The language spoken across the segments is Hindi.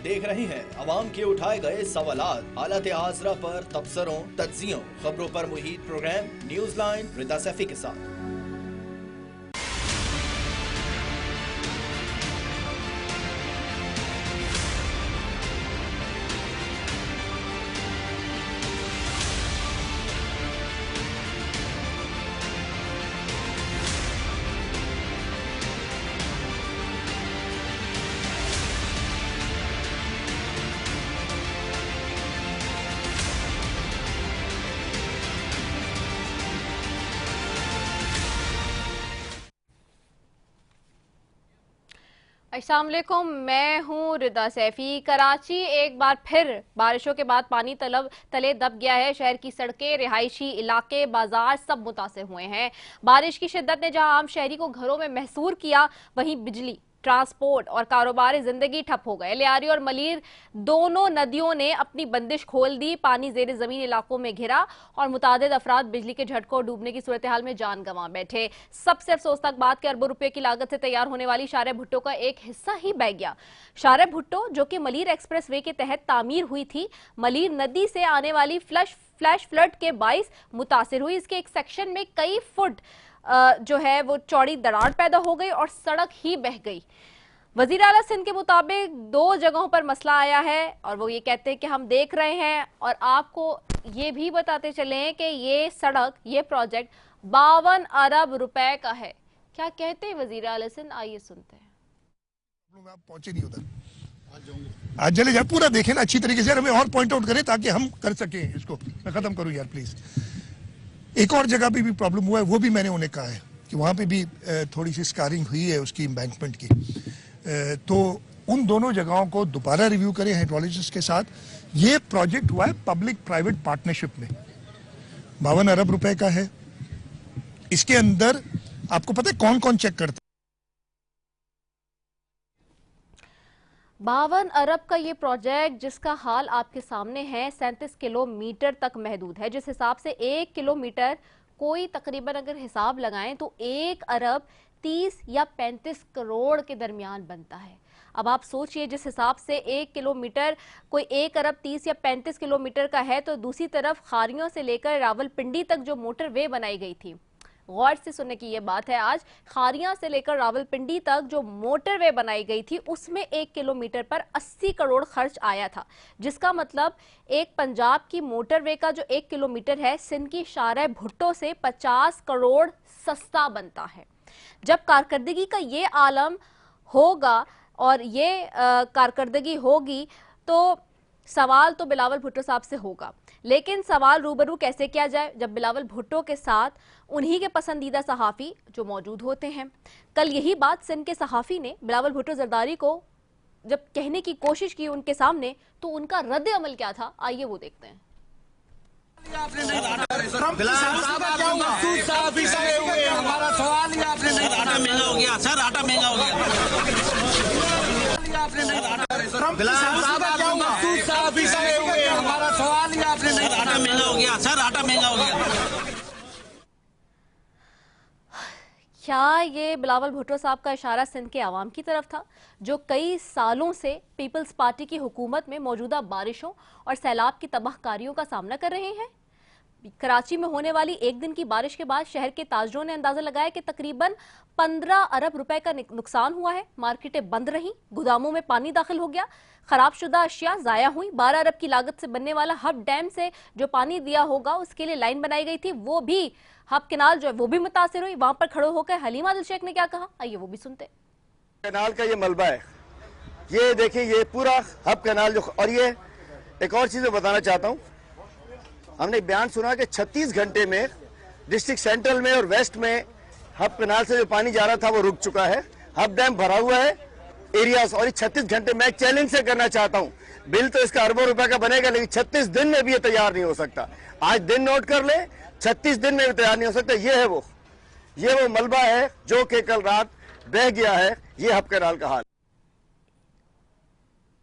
देख रहे हैं अवाम के उठाए गए सवालात, हालत आसरा पर तबसरों, तज्जियों, खबरों पर मुहित प्रोग्राम न्यूज लाइन रिदा सैफी के साथ। अस्सलाम वालेकुम, मैं हूँ रिदा सैफी। कराची एक बार फिर बारिशों के बाद पानी तले दब गया है। शहर की सड़कें, रिहायशी इलाके, बाजार सब मुतासिर हुए हैं। बारिश की शिद्दत ने जहां आम शहरी को घरों में महसूर किया, वहीं बिजली, ट्रांसपोर्ट और कारोबार जिंदगी ठप हो गए। लियारी और मलीर दोनों नदियों ने अपनी बंदिश खोल दी। पानी जेर जमीन इलाकों में घिरा और मुतादिद अफराद बिजली के झटकों और डूबने की सूरत हाल में जान गंवा बैठे। सबसे अफसोसनाक बात कि अरबों रुपए की लागत से तैयार होने वाली शारे भुट्टो का एक हिस्सा ही बह गया। शारे भुट्टो जो कि मलीर एक्सप्रेस वे के तहत तामीर हुई थी, मलीर नदी से आने वाली फ्लैश फ्लड के बाइस मुतासिर हुई। इसके एक सेक्शन में कई फुट जो है वो चौड़ी दरार पैदा हो गई और सड़क ही बह गई। वजीर आला सिंध के मुताबिक 2 जगहों पर मसला आया है और वो ये कहते हैं कि हम देख रहे हैं और आपको ये भी बताते चले कि ये सड़क, ये प्रोजेक्ट 52 अरब रुपए का है। क्या कहते हैं वजीर आला सिंध, आइए सुनते हैं। आप पहुंचे नहीं उधर, आज चले जाए पूरा देखें ना अच्छी तरीके से, हमें और पॉइंट आउट करें ताकि हम कर सकें इसको। मैं खत्म करूं यार प्लीज। एक और जगह पे भी प्रॉब्लम हुआ है, वो भी मैंने उन्हें कहा है कि वहां पे भी थोड़ी सी स्कारिंग हुई है उसकी एम्बैंकमेंट की। तो उन दोनों जगहों को दोबारा रिव्यू करें हाइड्रोलॉजिस्ट के साथ। ये प्रोजेक्ट हुआ है पब्लिक प्राइवेट पार्टनरशिप में, 52 अरब रुपए का है। इसके अंदर आपको पता है कौन कौन चेक करता है? 52 अरब का ये प्रोजेक्ट, जिसका हाल आपके सामने है, 37 किलोमीटर तक महदूद है। जिस हिसाब से 1 किलोमीटर कोई तकरीबन अगर हिसाब लगाएं तो 1 अरब 30 या 35 करोड़ के दरमियान बनता है। अब आप सोचिए, जिस हिसाब से 1 किलोमीटर कोई 1 अरब 30 या 35 किलोमीटर का है, तो दूसरी तरफ खारियों से लेकर रावलपिंडी तक जो मोटरवे बनाई गई थी, गौर से सुनने की ये बात है, आज खारियां से लेकर रावलपिंडी तक जो मोटरवे बनाई गई थी उसमें 1 किलोमीटर पर 80 करोड़ खर्च आया था। जिसका मतलब एक पंजाब की मोटरवे का जो 1 किलोमीटर है, सिंध की शारे भुट्टो से 50 करोड़ सस्ता बनता है। जब कारकर्दगी का ये आलम होगा और ये कारकर्दगी होगी तो सवाल तो बिलावल भुट्टो साहब से होगा, लेकिन सवाल रूबरू कैसे किया जाए जब बिलावल भुट्टो के साथ उन्हीं के पसंदीदा सहाफ़ी जो मौजूद होते हैं। कल यही बात सिंध के सहाफ़ी ने बिलावल भुट्टो जरदारी को जब कहने की कोशिश की उनके सामने, तो उनका रद्द अमल क्या था, आइए वो देखते हैं। हमारा सवाल ही आपने नहीं, आटा महंगा हो गया सर, आटा महंगा हो गया आपने नहीं, हमारा सवाल ही आपने नहीं, आटा महंगा हो गया सर, आटा महंगा हो गया। क्या ये बिलावल भुट्टो साहब का इशारा सिंध के आवाम की तरफ था, जो कई सालों से पीपल्स पार्टी की हुकूमत में मौजूदा बारिशों और सैलाब की तबाहकारियों का सामना कर रहे हैं? कराची में होने वाली एक दिन की बारिश के बाद शहर के ताजरों ने अंदाजा लगाया कि तकरीबन 15 अरब रुपए का नुकसान हुआ है। मार्केटें बंद रहीं, गोदामों में पानी दाखिल हो गया, खराबशुदा अशिया जाया हुई। 12 अरब की लागत से बनने वाला हब डैम से जो पानी दिया होगा उसके लिए लाइन बनाई गई थी, वो भी हब कैनाल जो है वो भी मुतासिर हुई। वहां पर खड़े होकर हलीमा दिल शेख ने क्या कहा, आइए वो भी सुनते। कैनाल का ये मलबा है, ये देखिए, ये पूरा हब कैनाल जो, और ये एक और चीज बताना चाहता हूँ, हमने बयान सुना कि 36 घंटे में डिस्ट्रिक्ट सेंट्रल में और वेस्ट में हब कैनाल से जो पानी जा रहा था वो रुक चुका है। हब डैम भरा हुआ है एरियाज, और 36 घंटे मैं चैलेंज से करना चाहता हूँ, बिल तो इसका अरबों रुपए का बनेगा, लेकिन 36 दिन में भी ये तैयार नहीं हो सकता। आज दिन नोट कर ले, 36 दिन में भी तैयार नहीं हो सकता। ये वो मलबा है जो कि कल रात बह गया है। ये हब कैनाल का हाल।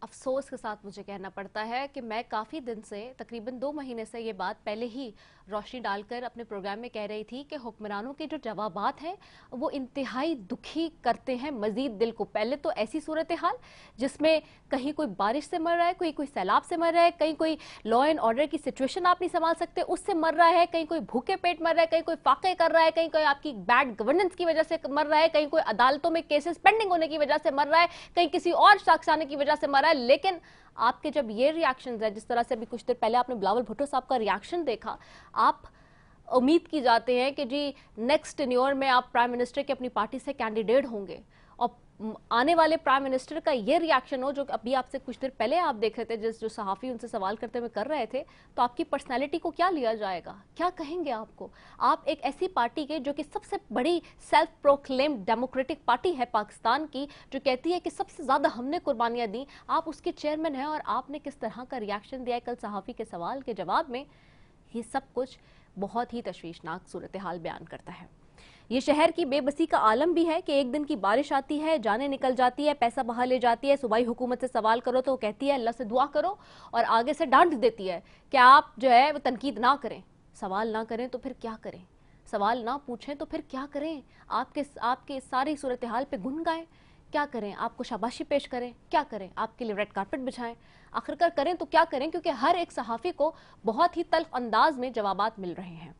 अफसोस के साथ मुझे कहना पड़ता है कि मैं काफ़ी दिन से, तकरीबन 2 महीने से ये बात पहले ही रोशनी डालकर अपने प्रोग्राम में कह रही थी कि हुक्मरानों के जो जवाबात हैं वो इंतहाई दुखी करते हैं मज़ीद दिल को। पहले तो ऐसी सूरत हाल जिसमें कहीं कोई बारिश से मर रहा है, कोई सैलाब से मर रहा है, कहीं कोई लॉ एंड ऑर्डर की सिचुएशन आप नहीं संभाल सकते उससे मर रहा है, कहीं कोई भूखे पेट मर रहा है, कहीं कोई फाके कर रहा है, कहीं कोई आपकी बैड गवर्नेंस की वजह से मर रहा है, कहीं कोई अदालतों में केसेस पेंडिंग होने की वजह से मर रहा है, कहीं किसी और शख्स आने की वजह से मर रहा है। लेकिन आपके जब ये रिएक्शंस है, जिस तरह से अभी कुछ देर पहले आपने बिलावल भुट्टो साहब का रिएक्शन देखा, आप उम्मीद की जाते हैं कि जी नेक्स्ट टेन्योर में आप प्राइम मिनिस्टर के अपनी पार्टी से कैंडिडेट होंगे और आने वाले प्राइम मिनिस्टर का ये रिएक्शन हो जो अभी आपसे कुछ देर पहले आप देख रहे थे, जो सहाफ़ी उनसे सवाल करते हुए कर रहे थे, तो आपकी पर्सनैलिटी को क्या लिया जाएगा, क्या कहेंगे आपको? आप एक ऐसी पार्टी के जो कि सबसे बड़ी सेल्फ प्रोक्लेम्ड डेमोक्रेटिक पार्टी है पाकिस्तान की, जो कहती है कि सबसे ज़्यादा हमने कुर्बानियाँ दी, आप उसके चेयरमैन हैं और आपने किस तरह का रिएक्शन दिया है कल सहाफ़ी के सवाल के जवाब में। ये सब कुछ बहुत ही तशवीशनाक सूरत हाल बयान करता है। ये शहर की बेबसी का आलम भी है कि एक दिन की बारिश आती है, जाने निकल जाती है, पैसा बहा ले जाती है, सूबाई हुकूमत से सवाल करो तो वो कहती है अल्लाह से दुआ करो, और आगे से डांट देती है कि आप जो है वो तनकीद ना करें, सवाल ना करें तो फिर क्या करें, सवाल ना पूछें तो फिर क्या करें, आपके सारी सूरत हाल पे गुन गाएं, क्या करें, आपको शाबाशी पेश करें, क्या करें, आपके लिए रेड कारपेट बिछाएं, आखिरकार करें तो क्या करें, क्योंकि हर एक सहाफ़ी को बहुत ही तल्ख अंदाज में जवाबात मिल रहे हैं।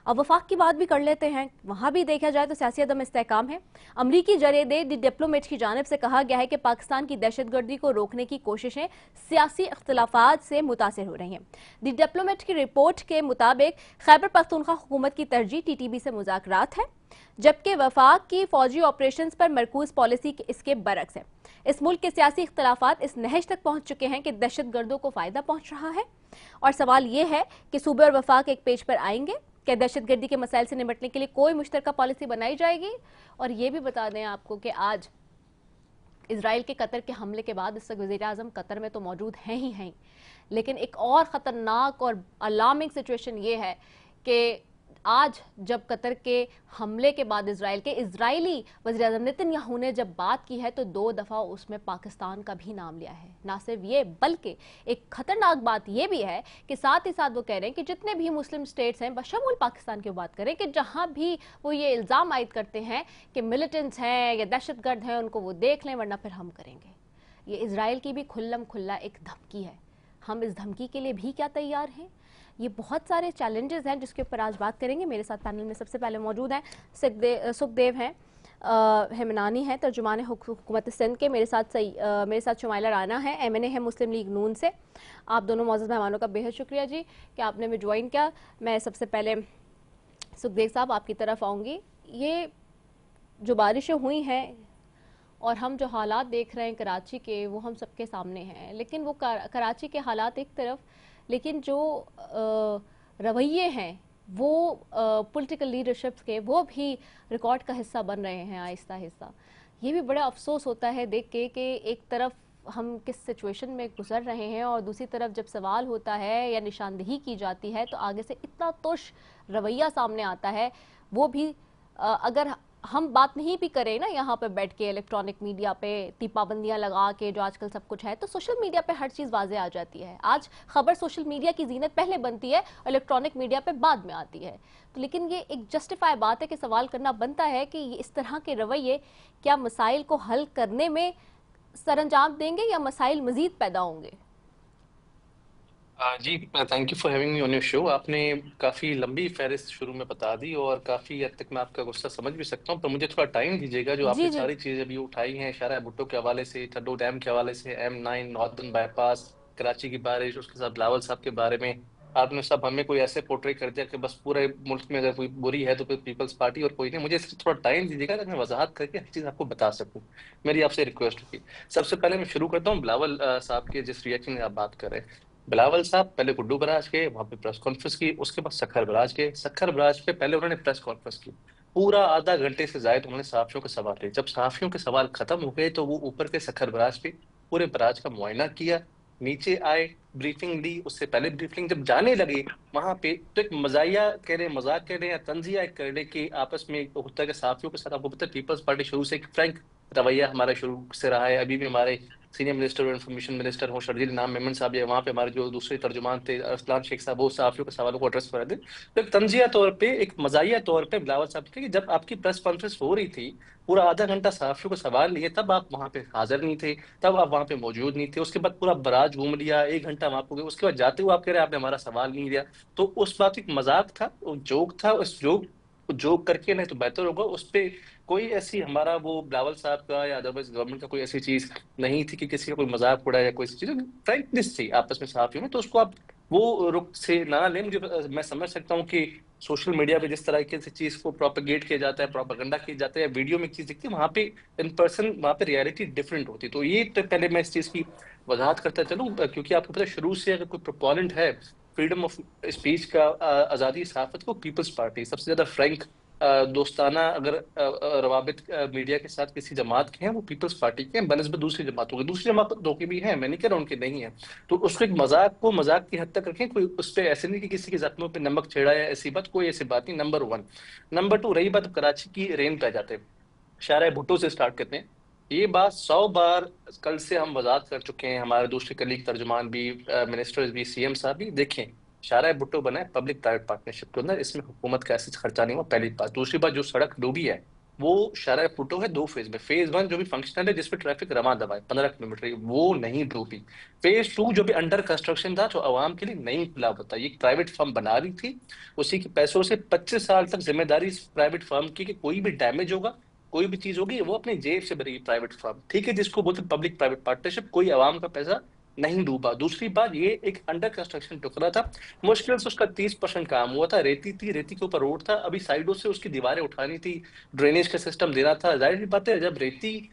अब वफाक की बात भी कर लेते हैं, वहाँ भी देखा जाए तो सियासी अदम इस्तेहकाम है। अमरीकी जरीदे द डिप्लोमेट की जानिब से कहा गया है कि पाकिस्तान की दहशतगर्दी को रोकने की कोशिशें सियासी इख्तलाफात से मुतासिर हो रही हैं। द डिप्लोमेट की रिपोर्ट के मुताबिक खैबर पख्तूनख्वा हुकूमत की तरजीह TTB से मुज़ाकरात है, जबकि वफाक की फौजी ऑपरेशन पर मरकूज पॉलिसी इसके बरक्स है। इस मुल्क के सियासी इख्तलाफात इस नहज तक पहुंच चुके हैं कि दहशतगर्दों को फायदा पहुंच रहा है, और सवाल ये है कि सूबे और वफाक एक पेज पर आएंगे, क्या दहशतगर्दी के मसाइल से निपटने के लिए कोई मुश्तरका पॉलिसी बनाई जाएगी। और ये भी बता दें आपको कि आज इजराइल के कतर के हमले के बाद इस वक्त वज़ीर आज़म कतर में तो मौजूद हैं ही हैं, लेकिन एक और ख़तरनाक और अलार्मिंग सिचुएशन ये है कि आज जब कतर के हमले के बाद इजरायली वज़ीर आज़म नेतन्याहू ने जब बात की है तो 2 दफ़ा उसमें पाकिस्तान का भी नाम लिया है। ना सिर्फ ये, बल्कि एक खतरनाक बात ये भी है कि साथ ही साथ वो कह रहे हैं कि जितने भी मुस्लिम स्टेट्स हैं, बशमूल पाकिस्तान की बात करें, कि जहाँ भी वो ये इल्ज़ाम आयद करते हैं कि मिलिटेंट्स हैं या दहशतगर्द हैं, उनको वो देख लें वरना फिर हम करेंगे। ये इजराइल की भी खुल्लम खुल्ला एक धमकी है। हम इस धमकी के लिए भी क्या तैयार हैं? ये बहुत सारे चैलेंजेस हैं जिसके ऊपर आज बात करेंगे। मेरे साथ पैनल में सबसे पहले मौजूद हैं सुखदेव हैं, हेमनानी हैं, तर्जुमान हुकूमत सिंध के। मेरे साथ शुमाइला राना है, MNA है मुस्लिम लीग नून से। आप दोनों मौजूद मेहमानों का बेहद शुक्रिया जी कि आपने में ज्वाइन किया। मैं सबसे पहले सुखदेव साहब आपकी तरफ आऊँगी। ये जो बारिशें हुई हैं और हम जो हालात देख रहे हैं कराची के, वो हम सबके सामने हैं, लेकिन वो कराची के हालात एक तरफ, लेकिन जो रवैये हैं वो पॉलिटिकल लीडरशिप के, वो भी रिकॉर्ड का हिस्सा बन रहे हैं आहिस्ता आहिस्ता। ये भी बड़ा अफसोस होता है देख के कि एक तरफ हम किस सिचुएशन में गुजर रहे हैं और दूसरी तरफ जब सवाल होता है या निशानदेही की जाती है तो आगे से इतना तुश रवैया सामने आता है। वो भी अगर हम बात नहीं भी करें ना यहाँ पे बैठ के इलेक्ट्रॉनिक मीडिया पे पाबंदियाँ लगा के जो आजकल सब कुछ है, तो सोशल मीडिया पे हर चीज़ वाज़े आ जाती है। आज खबर सोशल मीडिया की जीनत पहले बनती है, इलेक्ट्रॉनिक मीडिया पे बाद में आती है। तो लेकिन ये एक जस्टिफाई बात है कि सवाल करना बनता है कि इस तरह के रवैये क्या मसाइल को हल करने में सरअंजाम देंगे या मसाइल मज़ीद पैदा होंगे? जी, thank you for having me on your show. आपने काफ़ी लंबी फहरिस्त शुरू में बता दी और काफ़ी हद तक मैं आपका गुस्सा समझ भी सकता हूँ, पर मुझे थोड़ा टाइम दीजिएगा। जो आपने सारी चीज़ें अभी उठाई हैं, शारा भुट्टो के हवाले से, ठड्डो डैम के हवाले से, M9 नॉर्दर्न बाईपास, कराची की बारिश, उसके साथ बिलावल साहब के बारे में आपने सब हमें कोई ऐसे पोर्ट्रे कर दिया कि बस पूरे मुल्क में अगर कोई बुरी है तो फिर पीपल्स पार्टी और कोई नहीं। मुझे सिर्फ थोड़ा टाइम दीजिएगा ताकि मैं वजाहत करके हर चीज़ आपको बता सकूँ। मेरी आपसे रिक्वेस्ट होगी। सबसे पहले मैं शुरू करता हूँ बिलावल साहब के जिस रिएक्शन में आप बात कर रहे हैं। बिलावल साहब पहले गुड्डू बराज के, वहां पे प्रेस कॉन्फ्रेंस की, उसके बाद सखर बराज के। सखर बराज पे पहले उन्होंने प्रेस कॉन्फ्रेंस की, पूरा आधा घंटे से ज्यादा उन्होंने सहाफियों के सवाल लिए। जब सहाफियों के सवाल खत्म हो गए तो वो ऊपर के सखर बराज पे पूरे बराज का मुआयना किया, नीचे आए, ब्रीफिंग दी। उससे पहले ब्रीफिंग जब जाने लगे वहां पे तो एक मजाया कह रहे, मजाक कह रहे या तंजिया कर रहे कि आपस में होता है कि सहाफियों के साथ। आपको पता है पीपल्स पार्टी शुरू से एक फ्रैंक रवैया हमारा शुरू से रहा है, अभी भी हमारे सीनियर मिनिस्टर और इन्फॉर्मेशन मिनिस्टर हो शर्जील नाम मेमन साहब, या वहाँ पे हमारे जो दूसरे तर्जुमान थे अरसलान शेख साहब, वो सहाफियों के सवालों को एड्रेस कर रहे थे। तो एक तंजिया तौर पे, एक मजाहिया तौर पे बिलावल साहब थे कि जब आपकी प्रेस कॉन्फ्रेंस हो रही थी, पूरा आधा घंटा सहाफियों को सवाल लिए, तब आप वहाँ पे हाजिर नहीं थे, तब आप वहाँ पे मौजूद नहीं थे। उसके बाद पूरा बराज घूम लिया, 1 घंटा वहाँ पे गए, उसके बाद जाते हुए आप कह रहे हैं आपने हमारा सवाल नहीं लिया। तो उस बात एक मजाक था, वो जोक था, उस जोक करके नहीं तो बेहतर होगा उस पे कोई ऐसी हमारा वो बिलावल साहब का या अदरवाइज गवर्नमेंट का कोई ऐसी चीज नहीं थी कि किसी का कोई मजाक उड़ा या कोई ऐसी चीज, फ्रैंकनेस थी आपस में सहाफियों में। तो उसको आप वो रुख से ना लें। मुझे मैं समझ सकता हूँ कि सोशल मीडिया पे जिस तरीके से चीज को प्रोपेगेट किया जाता है, प्रोपेगेंडा किया जाता है, वीडियो में एक चीज दिखती है, वहां पे इन पर्सन वहां पे रियलिटी डिफरेंट होती है। तो ये तो पहले मैं इस चीज की वजाहत करता चलूं, क्योंकि आपको पता है शुरू से अगर कोई प्रोपोनेंट है फ्रीडम ऑफ स्पीच का, आजादी सहाफत को, पीपल्स पार्टी सबसे ज्यादा फ्रैंक दोस्ताना अगर रवाबित मीडिया के साथ किसी जमात के हैं, वो पीपल्स पार्टी के हैं बनस्बत दूसरी जमातों के। दूसरी जमातों के भी हैं, मैं नहीं कह रहा उनके नहीं है। तो उसको एक मजाक को मजाक की हद तक रखें, कोई उस पर ऐसे नहीं कि किसी के जख्मों पे नमक छेड़ा या ऐसी बात, कोई ऐसी बात नहीं। नंबर 1। नंबर 2, रही बात कराची की रेन पे जाते हैं, शारा भुट्टो से स्टार्ट करते हैं। ये बात 100 बार कल से हम वजात कर चुके हैं, हमारे दूसरे कलीग तर्जुमान भी, मिनिस्टर्स भी, सीएम साहब भी। देखें, शारा भुट्टो बना है पब्लिक प्राइवेट पार्टनरशिप के अंदर, इसमें हुकूमत का ऐसा खर्चा नहीं हुआ, पहली बात। दूसरी बात, जो सड़क डूबी है वो शारा भुट्टो है 2 फेज में। फेज 1 जो भी फंक्शनल है, जिसपे ट्रैफिक रवा दवा है 15 किलोमीटर, वो नहीं डूबी। फेज 2 जो भी अंडर कंस्ट्रक्शन था, जो आवाम के लिए नहीं खुला होता, ये प्राइवेट फर्म बना रही थी, उसी के पैसों से 25 साल तक जिम्मेदारी प्राइवेट फर्म की कि कोई भी डैमेज होगा, कोई भी चीज होगी, वो अपनी जेब से भरेगी प्राइवेट फर्म, ठीक है, जिसको बोलते पब्लिक प्राइवेट पार्टनरशिप। कोई आवाम का पैसा नहीं डूबा। दूसरी बात, ये एक अंडर कंस्ट्रक्शन टुकड़ा था, मुश्किल से उसका 30% काम हुआ था। रेती थी, रेती के ऊपर रोड था, अभी साइडों से उसकी दीवारें उठानी थी, ड्रेनेज का सिस्टम देना था। जाहिर सी बात है, जब रेती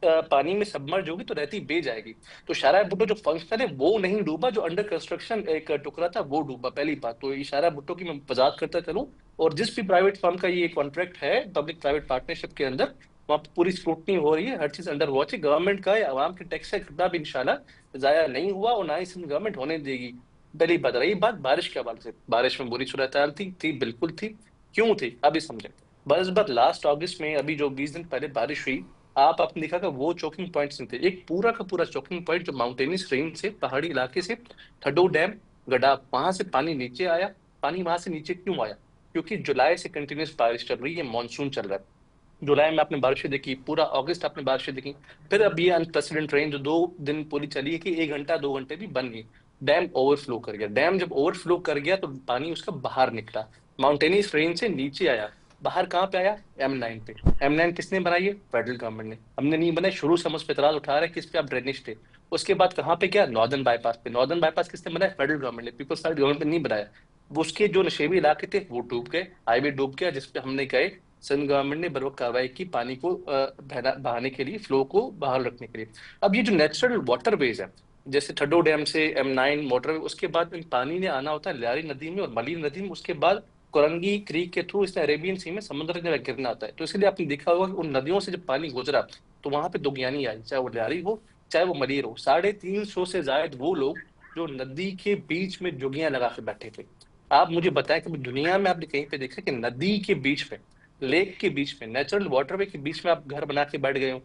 पानी में सबमर्ज होगी तो रहती बह जाएगी। तो शारा भुट्टो जो फंक्शन है वो नहीं डूबा, जो अंडर कंस्ट्रक्शन एक टुकड़ा था वो डूबा, पहली बात। तो ये शारा भुट्टो की मैं वजाहत करता चलूं, और जिस भी प्राइवेट फर्म का ये कॉन्ट्रैक्ट है पब्लिक प्राइवेट पार्टनरशिप के अंदर, वहां पर पूरी स्क्रूटनी हो रही है, हर चीज अंडर वॉच है। गवर्नमेंट का या आवाम के टैक्स का खिताब इंशाल्लाह जाया नहीं हुआ, और ना ही सिंध गवर्नमेंट होने देगी। पहली बात। रही बात बारिश के हवाले से, बारिश में बुरी सूरत हाल थी, बिल्कुल थी। क्यों थी अभी समझे। बस बात, लास्ट अगस्त में अभी जो 20 दिन पहले बारिश हुई, आप अपने देखा कि वो चोकिंग पॉइंट्स नहीं थे। एक पूरा का पूरा चोकिंग पॉइंट जो माउंटेनियस रेंज से, पहाड़ी इलाके से, ठड्डो डैम, गडा, वहां से पानी नीचे आया। पानी वहां से नीचे क्यों आया? क्योंकि जुलाई से कंटिन्यूस बारिश चल रही है, मानसून चल रहा है। जुलाई में आपने बारिशें देखी, पूरा अगस्त आपने बारिशें देखी, फिर अब ये अनप्रेसिडेंट रेन जो 2 दिन पूरी चली है कि 1 घंटा 2 घंटे भी बन गई। डैम ओवरफ्लो कर गया। डैम जब ओवरफ्लो कर गया तो पानी उसका बाहर निकला, माउंटेनियस रेंज से नीचे आया। बाहर कहाँ पे आया? M9 पे। M9 किसने बनाई है? फेडरल गवर्नमेंट ने। हमने नहीं बनाई, शुरू से हम उस पर इतराज उठा रहे हैं कि इस पे आप ड्रेनेज थे। उसके बाद कहाँ पे गया? नॉर्दर्न बाईपास पे। नॉर्दर्न बाईपास किसने बनाया? फेडरल गवर्नमेंट ने। पीपल्स पार्टी गवर्नमेंट ने नहीं बनाया। उसके जो नशेबी इलाके थे वो डूब गए, हाईवे डूब गया, जिसपे हमने गए, सिंध गवर्नमेंट ने बर वक्त कार्रवाई की, पानी को बहाने के लिए, फ्लो को बाहर रखने के लिए। अब ये जो नेचुरल वाटरवेज है, जैसे ठड्डो डैम से M9 मोटरवे, उसके बाद पानी ने आना होता है लियारी नदी में और मली नदी में, उसके बाद कोरंगी क्रीक के थ्रू इसने अरेबियन सी में समुद्र में गिरना आता है। तो इसलिए आपने देखा होगा कि उन नदियों से जब पानी गुजरा तो वहां पे दुगयानी आई, चाहे वो लियारी हो चाहे वो मलीर हो। 350 से ज्यादा वो लोग जो नदी के बीच में जुगियां लगा के बैठे थे। आप मुझे बताएं कि दुनिया में आपने कहीं पे देखा कि नदी के बीच में, लेक के बीच में, नेचुरल वाटरवे के बीच में आप घर बना के बैठ गए हो?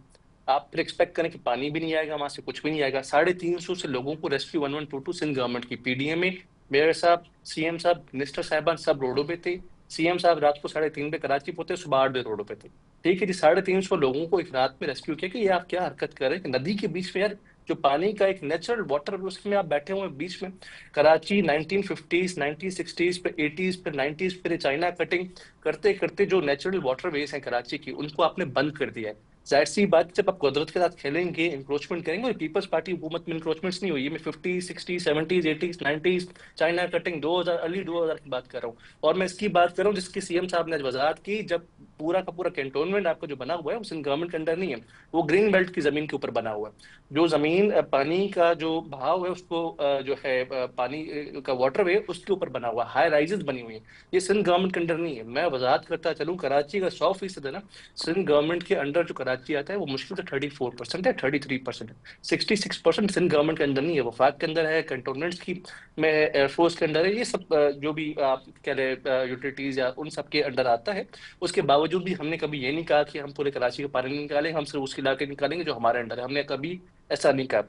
आप फिर एक्सपेक्ट करें कि पानी भी नहीं आएगा, वहां से कुछ भी नहीं आएगा। 350 से लोगों को रेस्क्यू 1122 सिंध गवर्नमेंट की पीडीए में, मेयर साहब, सीएम साहब, मिनिस्टर साहबान सब रोडों पे थे। सीएम साहब रात को 3:30 पे कराची पहुंचे, सुबह 8 बजे रोडों पे थे। ठीक है जी, 350 लोगों को एक रात में रेस्क्यू किया कि ये आप क्या हरकत कर रहे हैं कि नदी के बीच में, यार जो पानी का एक नेचुरल वाटर, उसमें आप बैठे हुए बीच में। कराची 1950s 1960s पे 80s पे 90s पे चाइना कटिंग करते करते जो नेचुरल वाटरवेज हैं कराची की, उनको आपने बंद कर दिया है। जाहिर सी बात, जब आप कुदरत के साथ खेलेंगे, इंक्रोचमेंट करेंगे, और पीपल्स पार्टी हुकूमत में इंक्रोचमेंट्स नहीं हुई है। मैं 50s 60s 70s 80s 90s China cutting 2000 early 2000 की बात कर रहा हूँ। और मैं इसकी बात कर रहा हूँ जिसकी सीएम साहब ने आज वजाहत की, जब पूरा का पूरा कैंटोनमेंट आपका जो बना हुआ है वो सिंध गवर्नमेंट के अंडर नहीं है, वो ग्रीन बेल्ट की जमीन के ऊपर बना हुआ है। जो जमीन पानी का जो बहाव है उसको जो है पानी का वाटरवे, उसके ऊपर बना हुआ, हाई राइजेस बनी हुई है। ये सिंध गवर्नमेंट के अंडर नहीं है। मैं वजाहत करता चलूँ, कराची का 100% है ना सिंध गवर्नमेंट के अंडर, जो कराची कराची आता है वो मुश्किल से 34% है, 33% है। 66% सिंध गवर्नमेंट के अंदर नहीं है, वफाक के अंदर है, कंटोनमेंट्स की में एयरफोर्स के अंदर है। ये सब जो भी आप कह रहे यूटिलिटीज या उन सब के अंडर आता है। उसके बावजूद भी हमने कभी ये नहीं कहा कि हम पूरे कराची का पानी नहीं निकालेंगे, हम सिर्फ उसके इलाके निकालेंगे जो हमारे अंडर है। हमने कभी ऐसा नहीं कहा।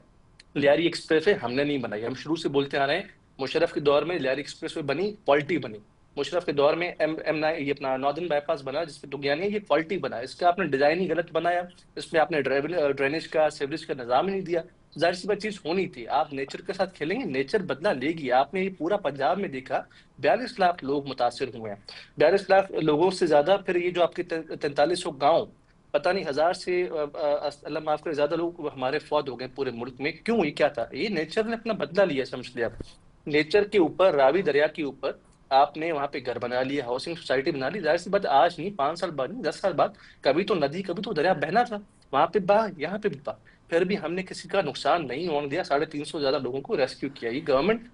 लियारी एक्सप्रेस वे हमने नहीं बनाई, हम शुरू से बोलते आ रहे हैं। मुशर्रफ के दौर में लियारी एक्सप्रेस वे बनी, क्वालिटी बनी। मुशर्रफ के दौर में M9 ये अपना नॉर्दर्न बाईपास बना जिसपे दुगियानी है, ये क्वालिटी बना। इसका आपने डिजाइन ही गलत बनाया, इसमें आपने ड्रेनेज का सीवरेज का निजाम ही नहीं दिया। जाहिर सी बात चीज होनी थी। आप नेचर के साथ खेलेंगे, नेचर बदला लेगी। आपने ये पूरा पंजाब में देखा, 42 लाख लोग मुतासिर हुए हैं, 42 लाख लोगों से ज्यादा। फिर ये जो आपके 4300 गाँव, पता नहीं 1000 से अल्लाह माफ करे ज्यादा लोग हमारे फौत हो गए पूरे मुल्क में। क्यों? ये क्या था? ये नेचर ने अपना बदला लिया, समझ लिया। नेचर के ऊपर, रावी दरिया के ऊपर आपने वहां पे घर बना लिया, हाउसिंग सोसाइटी बना ली। जाहिर सी बात आज नहीं, 5 साल बाद नहीं, 10 साल बाद कभी तो नदी, कभी तो दरिया बहना था। वहां पे बहा, यहाँ पे भी बहा। फिर भी हमने किसी का नुकसान नहीं होने दिया। 350 ज्यादा लोगों को रेस्क्यू किया। ये गवर्नमेंट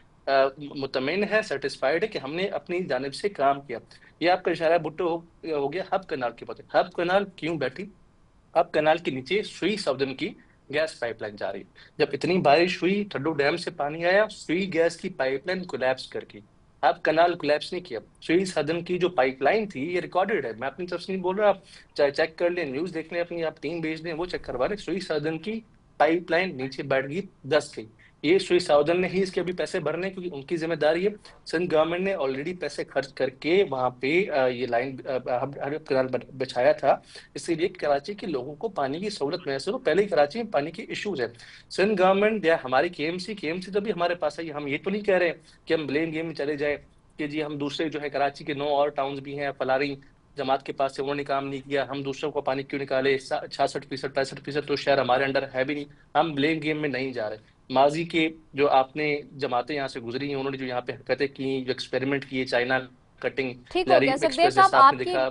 मुतमईन है, सेटिस्फाइड है कि हमने अपनी जानिब से काम किया। ये आपका इशारा भुट्टो हो गया हब कनाल के बात। हब कनाल क्यों बैठी? अब कनाल के नीचे सुई साउदर्न की गैस पाइपलाइन जा रही है। जब इतनी बारिश हुई, ठड्डो डैम से पानी आया, सुई गैस की पाइपलाइन कोलैप्स कर गई। अब कनाल कोलैप्स नहीं किया। सुई साउदर्न की जो पाइपलाइन थी, ये रिकॉर्डेड है, मैं अपनी तरफ से नहीं बोल रहा। आप चाहे चेक कर लें, न्यूज देख लें अपनी, आप टीम भेज दें, वो चेक करवा लें। सुई साउदर्न की पाइपलाइन नीचे बैठ गई, धंस गई। ये सुई साउदर्न ने ही इसके अभी पैसे भरने, क्योंकि उनकी जिम्मेदारी है। सिंध गवर्नमेंट ने ऑलरेडी पैसे खर्च करके वहां पे ये लाइन कनाल बिछाया था, इसीलिए कराची के लोगों को पानी की सहूलत मैसर हो। पहले ही कराची में पानी के इश्यूज है। सिंध गवर्नमेंट या हमारी केएमसी तो भी हमारे पास है। हम ये तो नहीं कह रहे कि हम ब्लेम गेम में चले जाए कि जी हम दूसरे जो है कराची के 9 और टाउन्स भी हैं, फलारी जमात के पास से उन्होंने काम नहीं किया, हम दूसरों को पानी क्यों निकाले। 66% 65% तो शहर हमारे अंडर है भी नहीं। हम ब्लेम गेम में नहीं जा रहे। माजी के जो आपने जमातें यहाँ से गुजरी हैं, उन्होंने जो यहाँ पे हरकतें की, जो एक्सपेरिमेंट किए, चाइना कटिंग, ठीक हो गया सुखदेव साहब,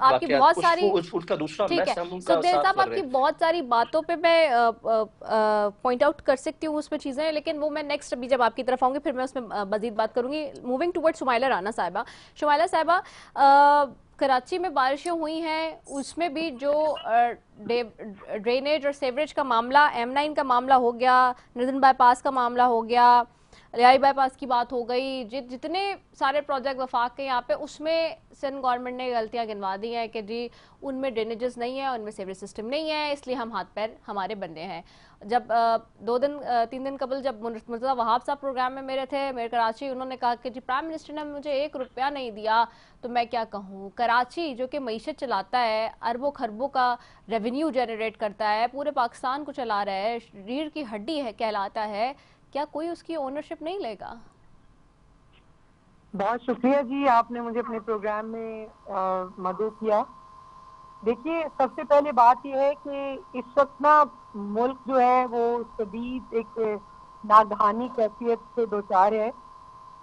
आपकी बहुत सारी, उसका दूसरा ठीक है सुखदेव साहब, आपकी बहुत सारी बातों पे मैं पॉइंट आउट कर सकती हूँ उसमें चीजें, लेकिन वो मैं नेक्स्ट अभी जब आपकी तरफ आऊंगी फिर मैं उसमें मजीद बात करूंगी। मूविंग टुवर्ड शुमाइला राना साहिबा। शुमाइला साहिबा, कराची में बारिशें हुई हैं, उसमें भी जो ड्रेनेज और सेवरेज का मामला, M9 का मामला हो गया, नॉर्दर्न बाईपास का मामला हो गया, लियारी बाईपास की बात हो गई, जितने सारे प्रोजेक्ट वफाक के यहाँ पे, उसमें सिंध गवर्नमेंट ने गलतियाँ गिनवा दी हैं कि जी उनमें ड्रेनेजेस नहीं है, उनमें सेवरेज सिस्टम नहीं है, इसलिए हम हाथ पैर हमारे बंदे हैं। जब 3 दिन कबल जब मुर्तज़ा वहाब साहब प्रोग्राम में मेरे थे, मेरे कराची, उन्होंने कहा कि जी प्राइम मिनिस्टर ने मुझे 1 रुपया नहीं दिया। तो मैं क्या कहूँ, कराची जो कि मईशत चलाता है, अरबों खरबों का रेवेन्यू जनरेट करता है, पूरे पाकिस्तान को चला रहा है, रीढ़ की हड्डी है कहलाता है, क्या कोई उसकी ओनरशिप नहीं लेगा? बहुत शुक्रिया जी, आपने मुझे अपने प्रोग्राम में मदद किया। देखिए, सबसे पहले बात यह है कि इस वक्त ना मुल्क जो है वो शदीद एक नागहानी कैफियत से दो चार है,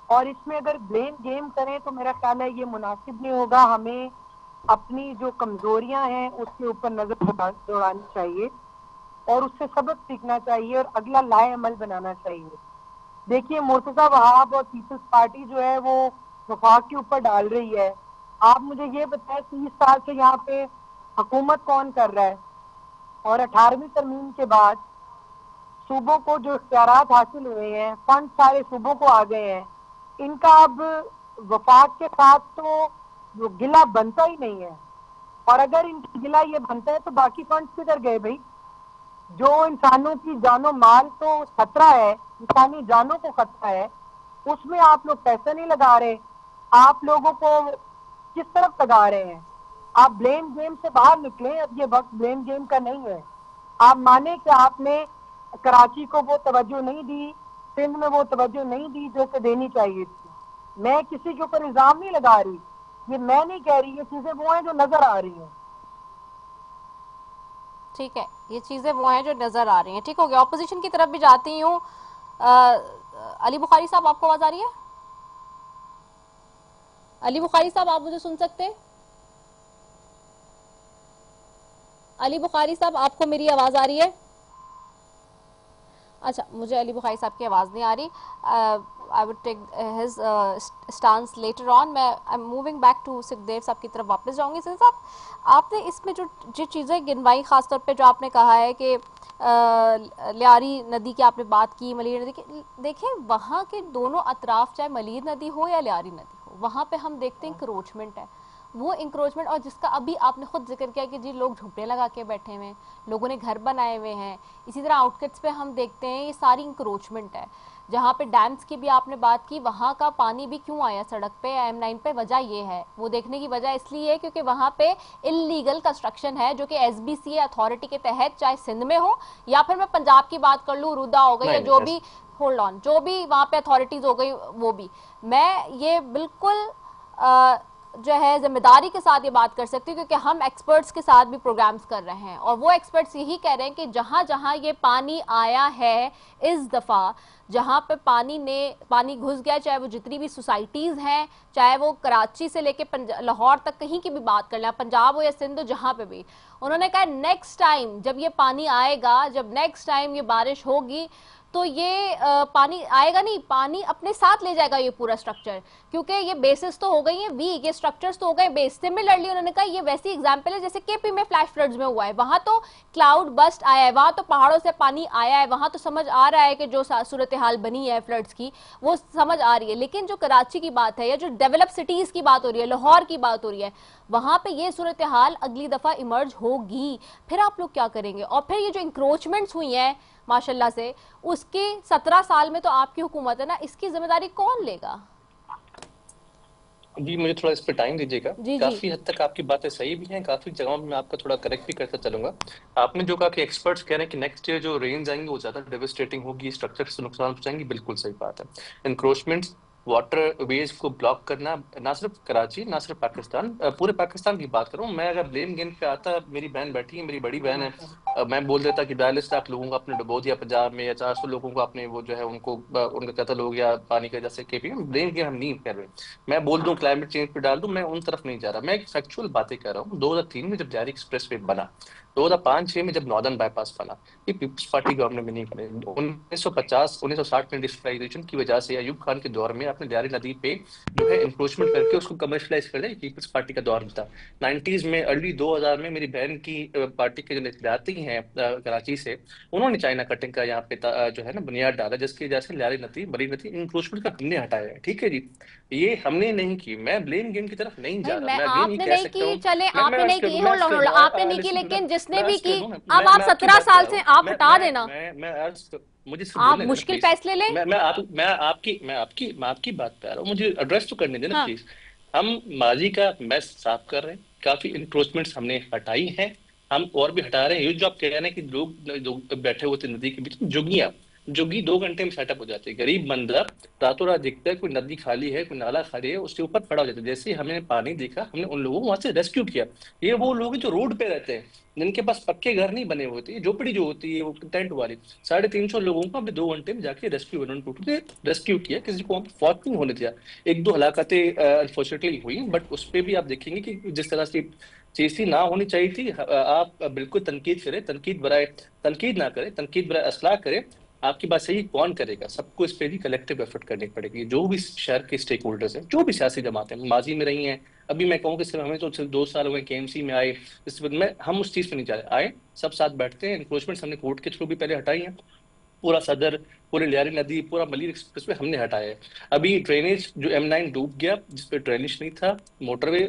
और इसमें अगर ब्लेम गेम करें तो मेरा ख्याल है ये मुनासिब नहीं होगा। हमें अपनी जो कमजोरियां हैं उसके ऊपर नजर दौड़ानी चाहिए और उससे सबक सीखना चाहिए और अगला लाए अमल बनाना चाहिए। देखिए, मुर्तज़ा वहाब और पीपल्स पार्टी जो है वो वफाक के ऊपर डाल रही है। आप मुझे ये बताएं, 30 साल से यहाँ पे हुकूमत कौन कर रहा है? और 18वीं तरमीम के बाद सूबों को जो इख्तियारात हासिल हुए हैं, फंड सारे सूबों को आ गए हैं, इनका अब वफाक के साथ तो गिला बनता ही नहीं है। और अगर इनकी गिला ये बनता है तो बाकी फंड किधर गए भाई? जो इंसानों की जानो माल तो खतरा है, इंसानी जानों को खतरा है, उसमें आप लोग पैसे नहीं लगा रहे। आप लोगों को किस तरफ लगा रहे हैं? आप ब्लेम गेम से बाहर निकलें। अब ये वक्त ब्लेम गेम का नहीं है। आप माने कि आपने कराची को वो तवज्जो नहीं दी, सिंध में वो तवज्जो नहीं दी जो कि देनी चाहिए थी। मैं किसी के ऊपर इल्जाम नहीं लगा रही, ये मैं नहीं कह रही, ये चीजें वो हैं जो नजर आ रही हैं। ठीक है, ये चीजें वो हैं जो नजर आ रही हैं। ठीक हो गया, ऑपोजिशन की तरफ भी जाती हूँ। अली बुखारी साहब, आपको आवाज आ रही है? अली बुखारी साहब, आप मुझे सुन सकते हैं? अली बुखारी साहब, आपको मेरी आवाज आ रही है? अच्छा, मुझे अली बुखारी साहब की आवाज़ नहीं आ रही। I would take his stance later on. मैं I am moving back to Sukhdev Sahab की तरफ वापस जाऊंगी। सिंह साहब, आपने इसमें जो चीज़ें गिनवाई, खासतौर पे जो आपने कहा है कि लियारी नदी की आपने बात की, मलीर नदी की, देखें वहाँ के दोनों अतराफ, चाहे मलीर नदी हो या लियारी नदी हो, वहाँ पे हम देखते हैं इंक्रोचमेंट है। वो इंक्रोचमेंट, और जिसका अभी आपने खुद जिक्र किया कि जी लोग झुपड़े लगा के बैठे हुए हैं, लोगों ने घर बनाए हुए हैं, इसी तरह आउटकट्स पे हम देखते हैं ये सारी इंक्रोचमेंट है। जहाँ पे डैम्स की भी आपने बात की, वहाँ का पानी भी क्यों आया सड़क पे, M9 पे, वजह ये है, वो देखने की वजह इसलिए है क्योंकि वहाँ पे इलीगल कंस्ट्रक्शन है जो कि SBCA अथॉरिटी के तहत, चाहे सिंध में हो या फिर मैं पंजाब की बात कर लूँ, रुदा हो गई या जो भी, होल्ड ऑन, जो भी वहाँ पे अथॉरिटीज हो गई, वो भी मैं ये बिल्कुल जो है जिम्मेदारी के साथ ये बात कर सकती हूँ क्योंकि हम एक्सपर्ट्स के साथ भी प्रोग्राम्स कर रहे हैं और वो एक्सपर्ट्स यही कह रहे हैं कि जहाँ जहाँ ये पानी आया है इस दफ़ा, जहाँ पे पानी घुस गया, चाहे वो जितनी भी सोसाइटीज़ हैं, चाहे वो कराची से लेके लाहौर तक कहीं की भी बात कर लें, पंजाब हो या सिंध हो, जहाँ पे भी, उन्होंने कहा नेक्स्ट टाइम जब ये पानी आएगा, जब नेक्स्ट टाइम ये बारिश होगी, तो ये पानी आएगा नहीं, पानी अपने साथ ले जाएगा ये पूरा स्ट्रक्चर, क्योंकि ये बेसिस तो हो गई है वीक, ये स्ट्रक्चर्स तो हो गए बेस। सिमिलरली उन्होंने कहा ये वैसी एग्जांपल है जैसे केपी में फ्लैश फ्लड्स में हुआ है, वहां तो क्लाउड बस्ट आया है, वहां तो पहाड़ों से पानी आया है, वहां तो समझ आ रहा है कि जो सूरत हाल बनी है फ्लड्स की वो समझ आ रही है। लेकिन जो कराची की बात है या जो डेवलप सिटीज की बात हो रही है, लाहौर की बात हो रही है, वहां पे ये सूरत हाल अगली दफा इमर्ज होगी। फिर आप लोग क्या करेंगे? और फिर ये जो इंक्रोचमेंट्स हुई हैं माशाल्लाह से, उसके 17 साल में तो आपकी हुकूमत है ना, इसकी जिम्मेदारी कौन लेगा? जी, मुझे थोड़ा इस पे टाइम दीजिएगा। काफी हद तक आपकी बातें सही भी हैं, काफी जगहों में मैं आपका थोड़ा करेक्ट भी करता चलूंगा। आपने जो कहा कि एक्सपर्ट्स कह रहे हैं कि नेक्स्ट ईयर जो रेन्स आएंगी वो ज्यादा डेविस्टेटिंग होगी, स्ट्रक्चर से नुकसान पहुंचाएंगी, बिल्कुल सही बात है। इंक्रोचमेंट्स, वाटर वेज को ब्लॉक करना, ना सिर्फ कराची, ना सिर्फ पाकिस्तान, पूरे पाकिस्तान की बात करूं मैं। अगर ब्लेम गेम पे आता, मेरी बहन बैठी है, मेरी बड़ी बहन है, मैं बोल देता कि 42 लाख लोगों को आपने डुबो दिया पंजाब में, या 400 लोगों को आपने वो जो है उनको उनका कत्ल हो गया पानी के जैसे केपी में, ब्लेम गेम हम नहीं कर रहे। मैं बोल दूं क्लाइमेट चेंज पे डाल दूं, मैं उन तरफ नहीं जा रहा, मैं एक फैक्चुअल बातें कर रहा हूँ। 2003 में जब जारी एक्सप्रेस वे बना, 2005-6 में जब नॉर्दर्न बाईपास बना, ये पीपल्स पार्टी गवर्नमेंट में नहीं बने। 1950-1960 में इंडस्ट्रियलाइजेशन की वजह से अयूब खान के दौर में आपने लियारी नदी पे जो है इंक्रोचमेंट करके उसको कमर्शलाइज कर दिया, पीपल्स पार्टी का दौर था। 90s में, अर्ली 2000 में मेरी बहन की पार्टी के जो नेताती हैं कराची से, उन्होंने चाइना कटिंग का यहाँ पे जो है ना बुनियाद डाला, जिसकी वजह से लियारी नदी, बड़ी नदी इंक्रोचमेंट का हमने हटाया है। ठीक है जी, ये हमने नहीं की, मैं ब्लेम गेम की तरफ नहीं जा रहा। मैं आपने नहीं की, चले आपने नहीं की, आपने नहीं की, लेकिन जिसने भी की, अब आप 17 साल से आप हटा देना। मुझे आप मुश्किल फैसले ले। मैं आपकी बात पे आ रहा हूँ, मुझे एड्रेस तो करने देना प्लीज। हम माजी का मैस साफ कर रहे हैं, काफी इंक्रोचमेंट्स हमने हटाई हैं, हम और भी हटा रहे हैं। ये जो आप कह रहे हैं कि लोग बैठे हुए थे नदी के बीच में, जुगी 2 घंटे में सेटअप हो जाती है। गरीब बंदा रातों रात दिखता है कोई नदी खाली है, कोई नाला खाली है, उसके ऊपर खड़ा हो जाता है। जैसे ही हमने पानी देखा, हमने उन लोगों को वहां से रेस्क्यू किया। ये वो लोग हैं जो रोड पे रहते हैं, जिनके पास पक्के घर नहीं बने हुए थे, झोपड़ी जो होती है वो टेंट वाली। 350 लोगों को हमने 2 घंटे में जाके रेस्क्यू किया, किसी को फौत नहीं होने दिया। 1-2 हलाकतें अनफॉर्चुनेटली हुई, बट उस पर भी आप देखेंगे कि जिस तरह से चीज ना होनी चाहिए थी। आप बिल्कुल तनकीद करें, तनकीद ना करें, तनकीद बराए असलाह करें। आपकी बात सही, कौन करेगा? सबको इस पे भी कलेक्टिव एफर्ट करनी पड़ेगी। जो भी शहर के स्टेक होल्डर्स हैं, जो भी सियासी जमातें माजी में रही हैं, अभी मैं कहूँ कि सिर्फ हमें तो सिर्फ 2 साल हुए KMC में आए, इस में हम उस चीज पे नहीं जा रहे। आए सब साथ बैठते हैं। इंक्रोचमेंट्स हमने कोर्ट के थ्रू भी पहले हटाई हैं, पूरा सदर, पूरे लियारी नदी, पूरा मलीर एक्सप्रेस पे हमने हटाया है। अभी ड्रेनेज जो M9 डूब गया, जिसपे ड्रेनेज नहीं था, मोटरवे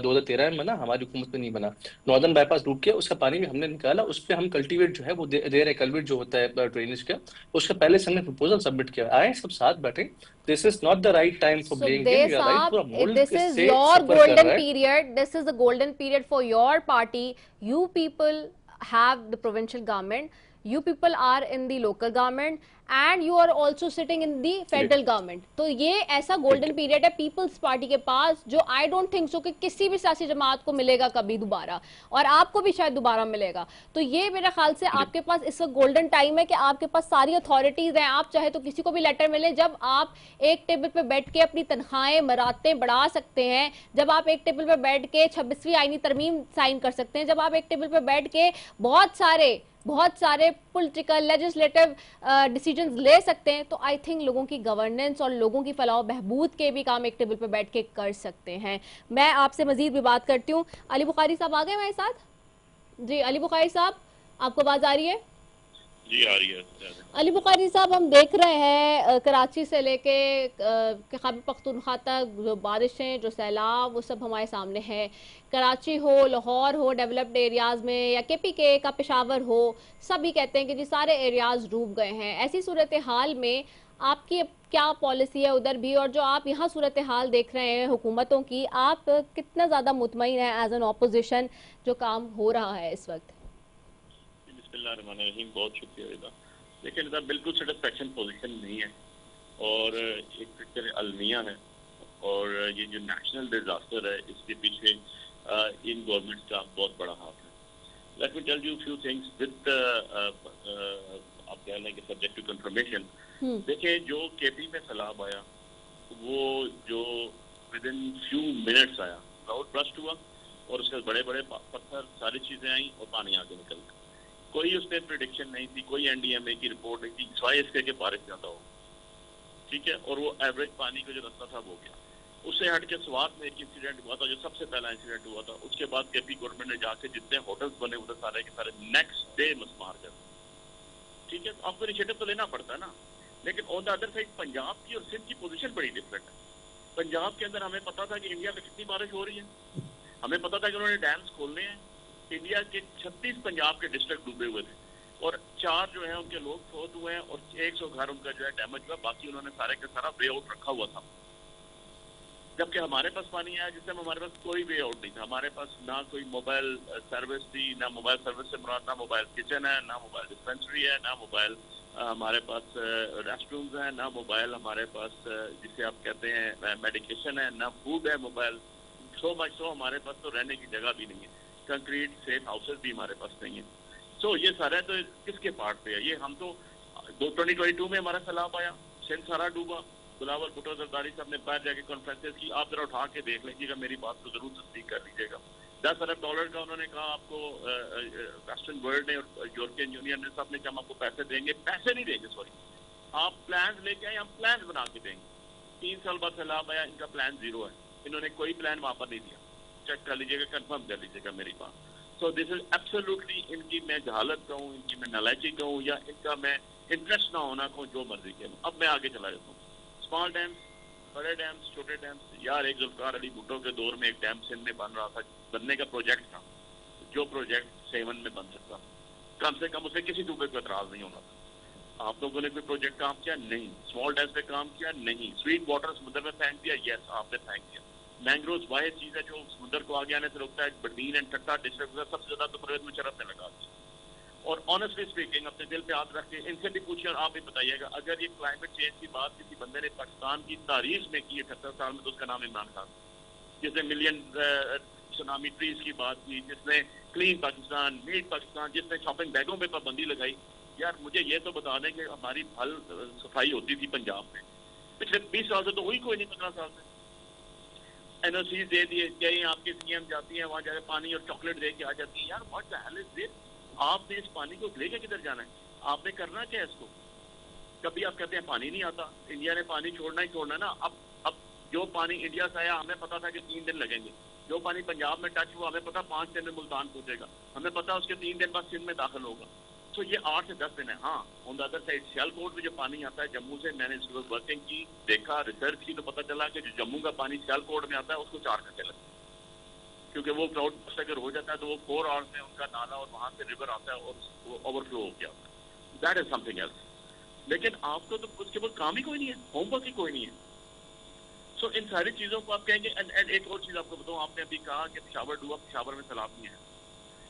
2013 में बना, हमारी हुकूमत में नहीं बना। नॉर्दर्न बाईपास डूब गया, उसका पानी भी हमने निकाला, उस पर हम कल्टीवेट जो है वो दे रहे हैं, कल्वेट जो होता है ड्रेनेज का, उसका पहले से हमने प्रपोजल सबमिट किया। आए सब साथ बैठे। This is not the right time for blaming game. You are right. पूरा मुल्क this is your golden period. This is the golden period for your party. You people have the provincial government. You people are in the local government and you are also sitting in the federal government. तो ये ऐसा golden period है पीपल्स पार्टी के पास, जो I don't think so कि किसी भी सियासी जमात को मिलेगा कभी दोबारा, और आपको भी शायद दोबारा मिलेगा। तो ये मेरे ख्याल से आपके पास इस वक्त गोल्डन टाइम है कि आपके पास सारी अथॉरिटीज हैं। आप चाहे तो किसी को भी लेटर मिले, जब आप एक टेबल पे बैठ के अपनी तनख्वाहें मरातें बढ़ा सकते हैं, जब आप एक टेबल पे बैठ के 26वीं आईनी तरमीम साइन कर सकते हैं, जब आप एक टेबल पे बैठ के बहुत सारे बहुत सारे पॉलिटिकल लेजिस्लेटिव डिसीजंस ले सकते हैं, तो आई थिंक लोगों की गवर्नेंस और लोगों की फलाह बहबूद के भी काम एक टेबल पर बैठ के कर सकते हैं। मैं आपसे मजीद भी बात करती हूँ। अली बुखारी साहब आ गए हमारे साथ। जी अली बुखारी साहब, आपको आवाज आ रही है? जी आ रही है। अली बुखारी साहब, हम देख रहे हैं कराची से लेके खैबर पख्तूनख्वा तक जो बारिशें, जो सैलाब, वो सब हमारे सामने है। कराची हो, लाहौर हो, डेवलप्ड एरियाज़ में, या KPK का पेशावर हो, सभी कहते हैं कि जी सारे एरियाज़ डूब गए हैं। ऐसी सूरत हाल में आपकी क्या पॉलिसी है उधर भी, और जो आप यहाँ सूरत हाल देख रहे हैं हुकूमतों की, आप कितना ज़्यादा मुतमईन हैं एज एन ऑपोजिशन जो काम हो रहा है इस वक्त? बिस्मिल्लाहिर्रहमानिर्रहीम, बहुत शुक्रिया इदा। लेकिन इधर बिल्कुल सेटिस्फैक्शन पोजीशन नहीं है, और एक पिक्चर अलमिया है, और ये जो नेशनल डिजास्टर है इसके पीछे इन गवर्नमेंट का बहुत बड़ा हाथ है। Let me tell you few things with आप कह लें कि सब्जेक्ट टू कंफर्मेशन। देखिए, जो KP में सैलाब आया वो जो विद इन फ्यू मिनट्स आया, क्लाउड बस्ट हुआ और उसके बड़े बड़े पत्थर सारी चीजें आई और पानी आगे निकल गया। कोई उसमें प्रिडिक्शन नहीं थी, कोई NDMA की रिपोर्ट नहीं थी, स्वाय इसके के बारिश ज्यादा हो, ठीक है, और वो एवरेज पानी का जो रास्ता था वो गया। उससे हट के स्वात में एक इंसिडेंट हुआ था, जो सबसे पहला इंसिडेंट हुआ था। उसके बाद KP गवर्नमेंट ने जाके जितने होटल्स बने हुए सारे के सारे नेक्स्ट डे मसमार कर, ठीक है। तो आपको इनिशिएटिव तो लेना पड़ता है ना। लेकिन on the other side Punjab की और सिंध की पोजीशन बड़ी डिफरेंट है। पंजाब के अंदर हमें पता था कि इंडिया में कितनी बारिश हो रही है, हमें पता था कि उन्होंने डैम्स खोलने हैं। इंडिया के 36 पंजाब के डिस्ट्रिक्ट डूबे हुए थे, और 4 जो है उनके लोग फौत हुए हैं, और 100 घर उनका जो है डैमेज हुआ। बाकी उन्होंने सारे का सारा वे आउट रखा हुआ था। जबकि हमारे पास पानी आया जिससे हमारे पास कोई वे आउट नहीं था। हमारे पास ना कोई मोबाइल सर्विस थी, ना मोबाइल सर्विस से मुराद ना मोबाइल किचन है, ना मोबाइल डिस्पेंसरी है, ना मोबाइल हमारे पास रेस्टरूम्स हैं, ना मोबाइल हमारे पास जिसे आप कहते हैं मेडिकेशन है, ना फूड है मोबाइल। सो मच सो हमारे पास तो रहने की जगह भी नहीं है, कंक्रीट सेफ हाउसेस भी हमारे पास नहीं है। सो ये सारा तो किसके पार्ट पे है? ये हम तो 2022 में हमारा सैलाब आया, सिंध सारा डूबा। बिलावल भुट्टो जरदारी साहब ने बाहर जाके कॉन्फ्रेंसेस की, आप जरा उठा के देख लीजिएगा, मेरी बात को जरूर तस्दीक कर लीजिएगा। $10 अरब का उन्होंने कहा आपको, वेस्टर्न वर्ल्ड ने और यूरोपियन यूनियन ने सब ने कि हम आपको पैसे देंगे। पैसे नहीं देंगे, सॉरी, आप प्लान लेके आए, हम प्लान बना के देंगे। 3 साल बाद सैलाब आया, इनका प्लान जीरो है, इन्होंने कोई प्लान वहां पर नहीं दिया। चेक कर लीजिएगा, कंफर्म कर लीजिएगा मेरी बात। सो दिस इज एब्सोल्युटली, इनकी मैं जहालत कहूँ, इनकी मैं नालायकी कहूँ, या इनका मैं इंटरेस्ट ना होना कहूँ, जो मर्जी कहूँ। अब मैं आगे चला जाता हूँ। स्मॉल डैम्स, बड़े डैम्स, छोटे डैम्स। यार, एक जुल्फकार अली भुट्टो के दौर में एक डैम सिंध में बन रहा था, बनने का प्रोजेक्ट था, जो प्रोजेक्ट 7 में बन सकता, कम से कम उसे किसी दूसरे को एतराज नहीं होना था। आप लोगों ने कोई प्रोजेक्ट काम किया? नहीं। स्मॉल डैम्स पे काम किया? नहीं। स्वीट वाटर समुद्र में फेंक दिया? यस, आपने फेंक दिया। मैंग्रोव वाहिद चीज है जो समुद्र को आगे आने से रोकता है। बडीन एंड टट्टा डिस्ट्रिक्ट सबसे ज्यादा तो परवेज मुशर्रफ ने लगा दिया। और ऑनेस्टली स्पीकिंग, अपने दिल पे हाथ रख के इनसे भी पूछिए और आप भी बताइएगा, अगर ये क्लाइमेट चेंज की बात किसी बंदे ने पाकिस्तान की तारीख में की 78 साल में, तो उसका नाम इमरान खान, जिसने मिलियन सुनामी ट्रीज की बात की, जिसने क्लीन पाकिस्तान, नीट पाकिस्तान, जिसने शॉपिंग बैगों पे पाबंदी लगाई। यार, मुझे ये तो बता दें कि हमारी फल सफाई होती थी पंजाब में पिछले 20 साल से, तो हुई कोई नहीं। 15 साल से NOC दे दिए, कहीं आपकी CM जाती है, वहां जाकर पानी और चॉकलेट दे के आ जाती है। यार, what the hell is this? आपने इस पानी को लेके किधर जाना है? आपने करना क्या है इसको? कभी आप कहते हैं पानी नहीं आता, इंडिया ने पानी छोड़ना ही छोड़ना ना। अब जो पानी इंडिया से आया, हमें पता था कि 3 दिन लगेंगे। जो पानी पंजाब में टच हुआ, हमें पता 5 दिन में मुल्तान पहुंचेगा, हमें पता उसके 3 दिन बाद सिंध में दाखिल होगा। तो ये 8 से 10 दिन है। हाँ, on the other side Sialkot में जो पानी आता है जम्मू से, मैंने इसको वर्किंग की, देखा, रिसर्च की, तो पता चला कि जो जम्मू का पानी सियालकोट में आता है उसको 4 घंटे लगते हैं, क्योंकि वो क्लाउड बस्ट अगर हो जाता है तो वो 4 आवर्स में उनका नाला और वहां से रिवर आता है और वो ओवरफ्लो हो गया। That is something else. लेकिन आपको तो उसके बाद काम ही कोई नहीं है, होमवर्क ही कोई नहीं है। सो इन सारी चीजों को आप कहेंगे। एंड एक और चीज आपको बताऊं, आपने अभी कहा कि पेशावर डूबा, पेशावर में सैलाब नहीं है,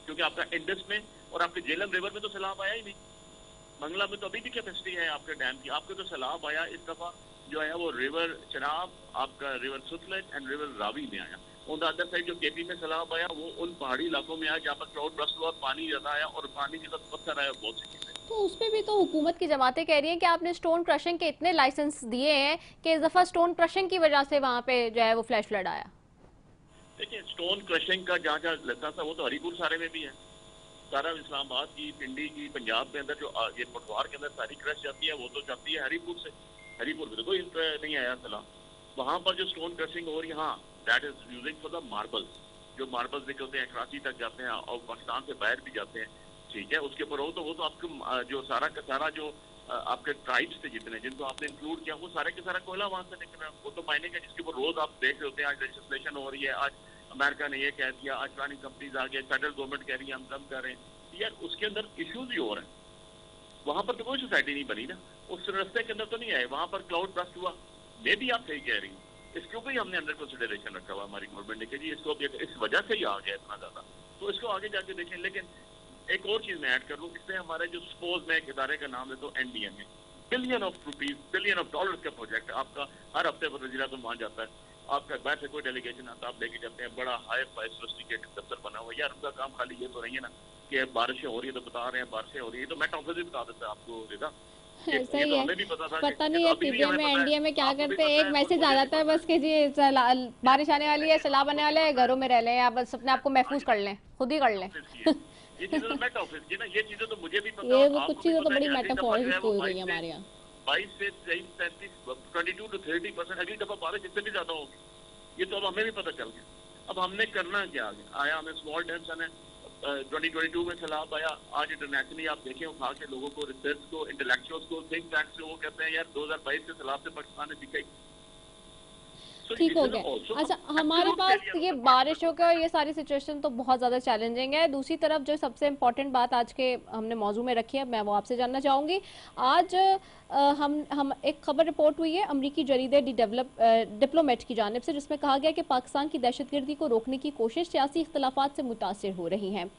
क्योंकि आपका इंडस में और आपके झेलम रिवर में तो सैलाब आया ही नहीं। मंगला में तो अभी भी कैपेसिटी है आपके डैम की। आपके तो सैलाब आया इस दफा जो है वो रिवर चनाब, आपका river Sutlej and river Ravi में आया। ऑन द अदर साइड जो KP में सैलाब आया वो उन पहाड़ी इलाकों में आया जहाँ पर क्लाउड बस्ट हुआ, पानी ज्यादा आया और पानी के साथ पत्थर आया, बहुत सी चीजें। तो उस पे भी तो हुकूमत की जमातें कह रही हैं कि आपने स्टोन क्रशिंग के इतने लाइसेंस दिए हैं कि इस दफा स्टोन क्रशिंग की वजह से वहाँ पे जो है वो फ्लैश फ्लड आया। देखिए, स्टोन क्रशिंग का जहाँ जहाँ लगता था वो तो हरिपुर सारे में भी है। सारा इस्लामाबाद की, पिंडी की, पंजाब के अंदर जो ये पटवार के अंदर सारी क्रश जाती है वो तो जाती है हरीपुर से। हरीपुर में तो कोई नहीं आया सलाह। वहाँ पर जो स्टोन क्रशिंग हो रही है, हाँ, that is using for the marbles. जो मार्बल्स निकलते हैं कराची तक जाते हैं और पाकिस्तान से बाहर भी जाते हैं, ठीक है। उसके ऊपर हो तो वो तो आपको जो सारा का सारा जो आपके ट्राइब्स थे जितने जिनको आपने इंक्लूड किया, वो सारे के सारा कोयला वहाँ से निकल रहा है। वो तो मायने का जिसके ऊपर रोज आप देख रहे होते हैं। आज लेजिस्लेशन हो रही है, आज अमेरिका ने ये कह दिया, आज पुरानी कंपनीज आ गए, फेडरल गवर्नमेंट कह रही है हम कम कर रहे हैं। यार उसके अंदर इश्यूज ही हो रहे हैं। वहाँ पर तो कोई सोसाइटी नहीं बनी ना, उस रास्ते के अंदर तो नहीं आए। वहाँ पर क्लाउड बस्ट हुआ, मे भी आप सही कह रही हूँ। इसके ऊपर ही हमने अंडर कंसिडरेशन रखा हुआ हमारी गवर्नमेंट ने कि जी इसको इस वजह से ही आ गया इतना ज्यादा, तो इसको आगे जाके देखें। लेकिन एक और चीज मैं ऐड कर लूँ, इसमें हमारे जो सपोज मैं एक इदारे का नाम लेता हूँ NDMA, billion of rupees, billion of dollars का प्रोजेक्ट है आपका। हर हफ्ते पर वज़ीर-ए-आज़म वहाँ जाता है, आपका बाहर से कोई डेलीगेशन आता है, आप लेके जाते हैं। बड़ा हाई फाई सोफिस्टिकेटेड दफ्तर बना हुआ है। यार उनका काम खाली ये तो नहीं है ना कि बारिशें हो रही है तो बता रहे हैं बारिशें हो रही है, तो मेट ऑफिस भी बता देता है आपको रिदा। सही है, पता नहीं है PPM में NDA में क्या करते हैं, एक मैसेज आ जाता है बस कि जी बारिश आने वाली है, सैलाब आने वाले हैं, घरों में रह लें, आप बस अपने आप को महफूज कर लें, खुद ही कर लें। ये चीजें तो मेट ऑफिस की ना, ये चीजें तो मुझे भी पता है। ये वो कुछ चीजें तो बड़ी मेटाफोरिक हो गई है हमारे यहाँ। 22 से 33, 22 to 30%, अगली दफा बारिश इससे भी ज्यादा होगी। ये तो अब हमें भी पता चल गया। अब हमने करना क्या आया, हमें स्मॉल डैम्स है 2022 में सैलाब आया। आज इंटरनेशनली आप देखें, उठा के लोगों को, रिसर्च को, इंटेलेक्चुअल्स को, थिंक टैंक्स को, वो कहते हैं यार 2022 के सैलाब से पाकिस्तान ने सीखा ही। ठीक हो गया। अच्छा, हमारे पास ये बारिशों का ये सारी सिचुएशन तो बहुत ज़्यादा चैलेंजिंग है। दूसरी तरफ जो सबसे इम्पोर्टेंट बात आज के हमने मौजू में रखी है, मैं वो आपसे जानना चाहूँगी। आज हम एक खबर रिपोर्ट हुई है अमरीकी जरीदे डिप्लोमेट की जानिब से, जिसमें कहा गया कि पाकिस्तान की दहशतगर्दी को रोकने की कोशिश सियासी इख्तलाफात से मुतासिर हो रही हैं।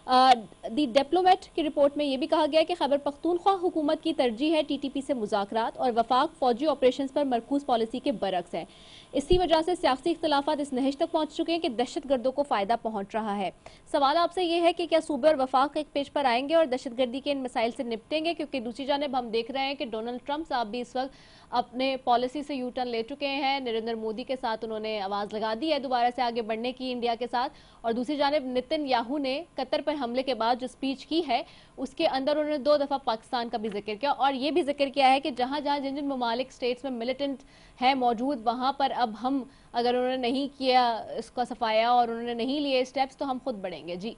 दी डिप्लोमेट की रिपोर्ट में यह भी कहा गया कि खैबर पख्तूनख्वा हुकूमत की तरजीह है TTP से मुज़ाकरात और वफाक फौजी ऑपरेशंस पर मरकूज पॉलिसी के बरक्स है। इसी वजह से सियासी इख्तलाफात इस नहज तक पहुंच चुके हैं कि दहशतगर्दों को फ़ायदा पहुंच रहा है। सवाल आपसे ये है कि क्या सूबे और वफाक एक पेज पर आएंगे और दहशतगर्दी के इन मसाइल से निपटेंगे, क्योंकि दूसरी जानिब हम देख रहे हैं कि डोनाल्ड ट्रंप साहब भी इस वक्त अपने पॉलिसी से यू टर्न ले चुके हैं। नरेंद्र मोदी के साथ उन्होंने आवाज़ लगा दी है दोबारा से आगे बढ़ने की इंडिया के साथ, और दूसरी जानिब नेतन्याहू ने कतर पर हमले के बाद जो स्पीच की है उसके अंदर उन्होंने 2 दफ़ा पाकिस्तान का भी जिक्र किया, और ये भी जिक्र किया है कि जहाँ जहाँ जिन जिन ममालिक स्टेट्स में मिलिटेंट है मौजूद, वहाँ पर अब हम, अगर उन्होंने नहीं किया इसका सफाया और उन्होंने नहीं लिए स्टेप्स, तो हम खुद बढ़ेंगे। जी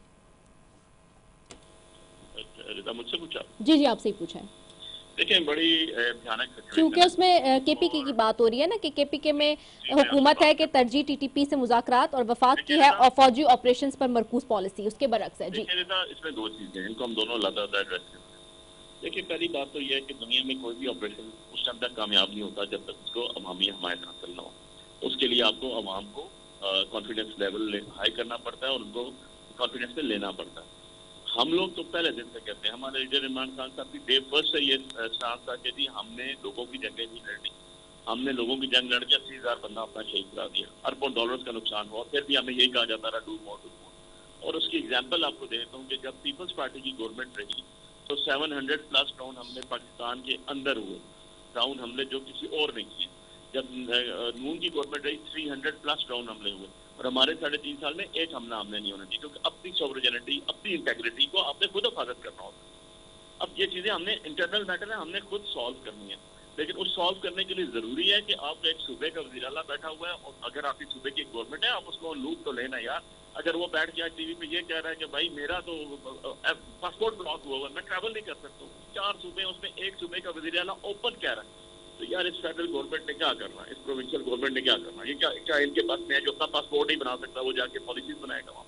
मुझसे पूछा? जी आपसे ही पूछा है। देखिए बड़ी भयानक, क्योंकि उसमें KPK की बात हो रही है ना कि KPK में हुकूमत है कि तरजीह TTP से मुज़ाकरात और वफाक की है और फौजी ऑपरेशंस पर मरकूज पॉलिसी उसके बरक्स है। जी इसमें 2 चीजें हैं, इनको हम दोनों अलग-अलग एड्रेस करते हैं। देखिए पहली बात तो ये है कि दुनिया में कोई भी ऑपरेशन उस टाइम तक कामयाब नहीं होता जब तक उसको अवामी हमायत हासिल ना हो। उसके लिए आपको अवाम को कॉन्फिडेंस लेवल हाई करना पड़ता है और उनको कॉन्फिडेंस में लेना पड़ता है। हम लोग तो पहले दिन से कहते हैं, हमारे लीडर इमरान खान साहब की डे फर्स्ट से ये स्टांस था कि जी हमने लोगों की जंगें नहीं लड़नी, हमने लोगों की जंग लड़ के 80,000 बंदा अपना शहीद करा दिया, अरबों डॉलर्स का नुकसान हुआ, फिर भी हमें यही कहा जाता रहा डू मोर। और उसकी एग्जाम्पल आपको देता हूँ कि जब पीपल्स पार्टी की गवर्नमेंट रही तो 700+ ड्रोन हमले पाकिस्तान के अंदर हुए, ड्रोन हमले जो किसी और ने किए। जब नून की गवर्नमेंट रही 300+ ड्रोन हमले हुए, और हमारे 3.5 साल में एक हमला हमने नहीं होना चाहिए, क्योंकि अपनी सॉवरेनिटी, अपनी इंटेग्रिटी को आपने खुद हिफाजत करना होता है। अब ये चीजें हमने इंटरनल मैटर है, हमने खुद सॉल्व करनी है। लेकिन उस सॉल्व करने के लिए जरूरी है कि आप एक सूबे का वज़ीर आला बैठा हुआ है, और अगर आपकी सूबे की गवर्नमेंट है आप उसको लूप तो लेना यार। अगर वो बैठ गया टीवी पे ये कह रहा है कि भाई मेरा तो पासपोर्ट ब्लॉक हुआ हुआ, मैं ट्रैवल नहीं कर सकता हूँ, 4 सूबे उसमें एक सूबे का वज़ीर आला ओपन कह रहा है, तो यार इस फेडरल गवर्नमेंट ने क्या करना है, इस प्रोविंशियल गवर्नमेंट ने क्या करना है? ये क्या इनके पास में है जो अपना पासपोर्ट नहीं बना सकता वो जाके पॉलिसीज बनाएगा वहाँ?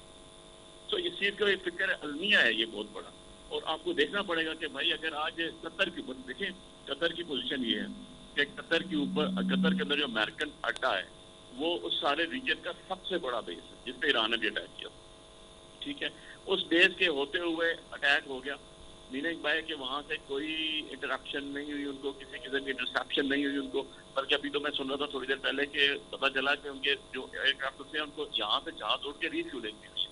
तो इस चीज का फिक्र अलमिया है ये बहुत बड़ा। और आपको देखना पड़ेगा कि भाई अगर आज कतर की देखें, कतर की पोजीशन ये है कि कतर के ऊपर, कतर के अंदर जो अमेरिकन अड्डा है वो उस सारे रीजन का सबसे बड़ा बेस है जिसपे ईरान ने भी अटैक किया, ठीक है। उस बेस के होते हुए अटैक हो गया, मीनिंग बाय कि वहाँ से कोई इंटरप्शन नहीं हुई उनको, किसी किस्म की इंटरसेप्शन नहीं हुई उनको। बल्कि अभी तो मैं सुन रहा था थोड़ी देर पहले कि पता चला कि उनके जो एयरक्राफ्ट थे उनको यहाँ से जहाज उड़ के रीफ्यूलिंग की हुई।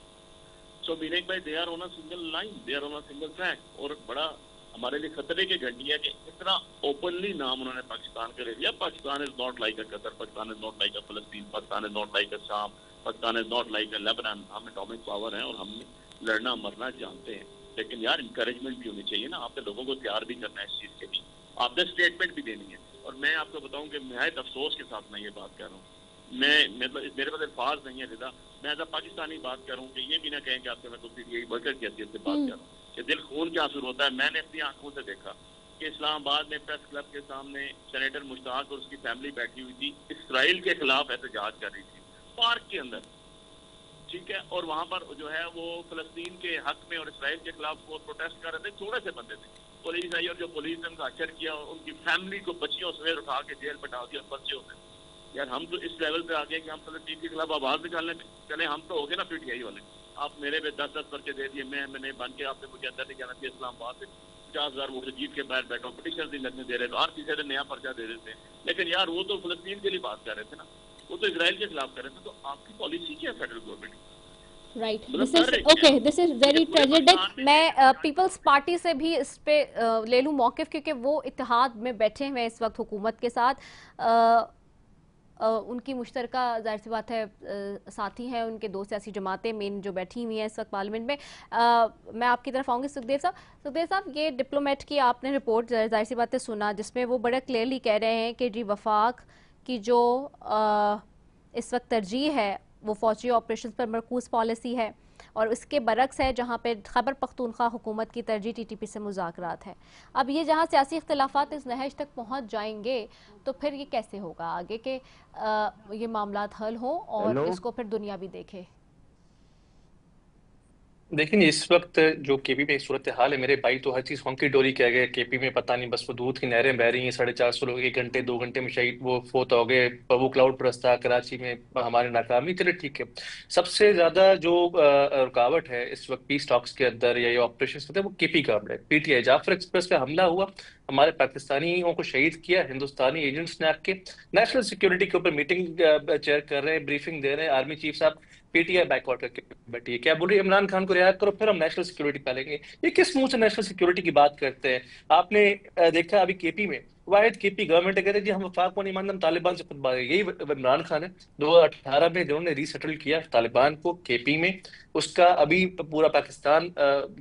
So meaning by they are on a single line, they are on a single track. और बड़ा हमारे लिए खतरे की घंटी है कि इतना ओपनली नाम उन्होंने पाकिस्तान का ले लिया। Pakistan is not like a Qatar, Pakistan is not like a फलस्तीन, Pakistan is not like a शाम, Pakistan is not like a Lebanon. हम एटॉमिक पावर हैं और लड़ना मरना जानते हैं, लेकिन यार इंकरेजमेंट भी होनी चाहिए ना, आपने लोगों को तैयार भी करना है इस चीज़ के लिए, आपने स्टेटमेंट भी देनी है। और मैं आपको बताऊं कि निहायत अफसोस के साथ मैं ये बात कर रहा हूँ, मैं मतलब मेरे पास अल्फाज नहीं है रिदा, मैं एज अ पाकिस्तानी बात कर रहा हूँ कि ये भी ना कहें कि आपसे मैं कुछ यही वर्कर की हैसियत से बात कर रहा हूँ कि दिल खून के आंसू होता है। मैंने अपनी आंखों से देखा कि इस्लामाबाद में प्रेस क्लब के सामने सेनेटर मुश्ताक और उसकी फैमिली बैठी हुई थी, इसराइल के खिलाफ एहतजाज कर रही थी पार्क के अंदर, ठीक है, और वहां पर जो है वो फलस्तीन के हक में और इसराइल के खिलाफ वो प्रोटेस्ट कर रहे थे, थोड़े से बंदे थे, पुलिस आई और जो पुलिस ने उनका अक्षर किया और उनकी फैमिली को बच्चियों समेत उठा के जेल में डाल दिया बच्चे होते। यार हम तो इस लेवल पे आ गए कि हम फलस्तीन के खिलाफ आवाज निकालने चले, हम तो हो गए ना पीटीआई वाले, आप मेरे पे 10-10 पर्चे दे दिए, मैंने बन के आपने मुझे अंदर नहीं जाना चाहिए, इस्लामाबाद से 50,000 वोट जीत के बाहर बैठा हूँ, पिटिशन नहीं लगने दे रहे, तो हर चीज़ नया पर्चा दे देते हैं। लेकिन यार वो तो फलस्तीन के लिए बात कर रहे थे ना, वो तो इसराइल के खिलाफ कर रहे थे, तो आपकी पॉलिसी क्या है फेडरल गवर्नमेंट की? Right, this is very tragic. मैं पीपल्स पार्टी से भी इस पे ले लूं मौकिफ, क्योंकि वो इत्तेहाद में बैठे हुए इस वक्त हुकूमत के साथ। उनकी मुश्तरका जाहिर सी बात है साथी हैं, उनके दो सियासी जमातें मेन जो बैठी हुई हैं इस वक्त पार्लियामेंट में। मैं आपकी तरफ आऊँगी सुखदेव साहब, ये डिप्लोमेट की आपने रिपोर्ट जाहिर सी बात है सुना, जिसमें वो बड़ा क्लियरली कह रहे हैं कि जी वफाक की जो इस वक्त तरजीह है वो फौजी ऑपरेशन पर मरकूज पॉलिसी है, और इसके बरक्स है जहाँ पे खैबर पख्तूनख्वा हुकूमत की तरजीह टीटीपी से मुज़ाकरात है। अब ये जहाँ सियासी इख्तिलाफात इस नहज तक पहुँच जाएंगे तो फिर ये कैसे होगा आगे के ये मामलात हल हों और इसको फिर दुनिया भी देखे? देखिए इस वक्त जो केपी में सूरत हाल है, मेरे भाई तो हर चीज होंकी डोरी कह गए, केपी में पता नहीं बस वो दूध की नहरें बह रही हैं, 450 लोग 1 घंटे 2 घंटे में शहीद वो फोत हो गए, वो क्लाउड बरसता, कराची में हमारी नाकामी। चले ठीक है, सबसे ज्यादा जो रुकावट है इस वक्त पीस टॉक्स के अंदर या ये ऑपरेशन के अंदर वो केपी का हमला है, पीटीआई जाफर एक्सप्रेस पे हमला हुआ, हमारे पाकिस्तानियों को शहीद किया, हिंदुस्तानी एजेंट्स ने आके नेशनल सिक्योरिटी के ऊपर मीटिंग चेयर कर रहे हैं, ब्रीफिंग दे रहे हैं, आर्मी चीफ साहब पीटीआई बैकआउट करके बैठी है, क्या बोल रही है इमरान खान को रिहा करो फिर हम नेशनल सिक्योरिटी पालेंगे। ये किस मुंह से नेशनल सिक्योरिटी की बात करते हैं? आपने देखा अभी केपी में वाहिद केपी गवर्नमेंट कहते हैं जी हम वफाक को नहीं मानते, हम तालिबान से खुद बात, यही इमरान खान है 2018 में जिन्होंने रीसेटल किया तालिबान को केपी में, उसका अभी पूरा पाकिस्तान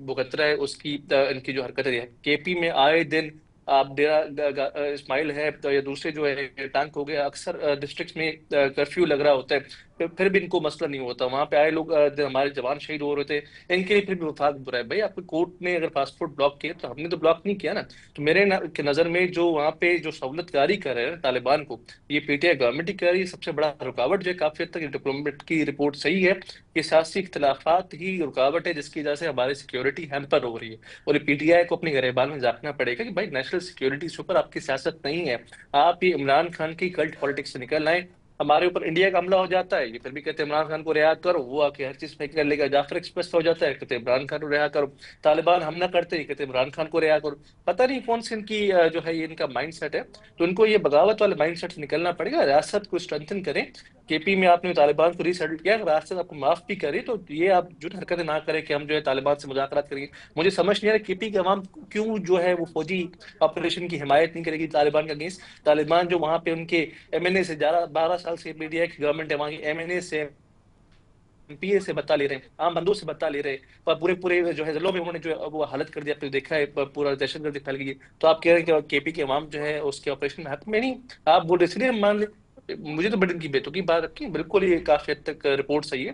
भुगत रहा है उसकी इनकी जो हरकतें है। केपी में आए दिन आप डेरा इस्माइल है तो या दूसरे जो है टैंक हो गया, अक्सर डिस्ट्रिक्ट में कर्फ्यू लग रहा होता है, फिर भी इनको मसला नहीं होता, वहां पे आए लोग हमारे जवान शहीद हो रहे थे, इनके लिए फिर भी वफाक बुरा है। भाई आपको कोर्ट ने अगर पासपोर्ट ब्लॉक किया तो हमने तो ब्लॉक नहीं किया ना, तो मेरे के नजर में जो वहाँ पे जो सहूलतकारी कर रहे हैं तालिबान को, ये पीटीआई गवर्नमेंट ही कर रही है। सबसे बड़ा रुकावट जो है काफी हद तक डिप्लोमेट की रिपोर्ट सही है कि सियासी इख्तलाफात ही रुकावट है जिसकी वजह से हमारी सिक्योरिटी हैम्पर हो रही है, और पीटीआई को अपनी गिरबान में झांकना पड़ेगा कि भाई नेशनल सिक्योरिटी के ऊपर आपकी सियासत नहीं है, आप ये इमरान खान की कल्ट पॉलिटिक्स से निकल आए। हमारे ऊपर इंडिया का हमला हो जाता है, ये फिर भी कहते हैं इमरान खान को रिहा करो, वो आके हर चीज फेंक कर लेगा, जाफर एक्सप्रेस हो जाता है कहते हैं इमरान खान को रिहा करो, तालिबान हमला करते हैं कहते हैं इमरान खान को रिहा करो। पता नहीं कौन सी इनकी जो है ये इनका माइंड सेट है, तो इनको ये बगावत वाले माइंड सेट से निकलना पड़ेगा, रियासत को स्ट्रेंथन करें। केपी में आपने तालिबान को रीसेटल किया, रियासत आपको माफ भी करे, तो ये आप जो हरकतें ना करें कि हम जो है तालिबान से मुज़ाकरात करेंगे। मुझे समझ नहीं आ रहा केपी के अवाम क्यों जो है वो फौजी ऑपरेशन की हिमायत नहीं करेगी तालिबान का अगेंस्ट। तालिबान जो वहां पे उनके एमएनए से 12 साल से मीडिया की गवर्नमेंट है, वहां की एमएनए से एमपीए से बता ले रहे हैं, आम बंदों से बता ले रहे हैं, पर पूरे जो है जिलों में उन्होंने जो वो हालत कर दिया, आपने देखा है पूरा दहशतगर्दी फैल गई। तो आप कह रहे हैं कि केपी के अवाम जो है उसके ऑपरेशन में हक में नहीं, आप बोल रहे इसलिए हम मान ले, मुझे तो बड़ी इनकी बेतुकी बात रखी, बिल्कुल ये काफी हद तक रिपोर्ट सही है,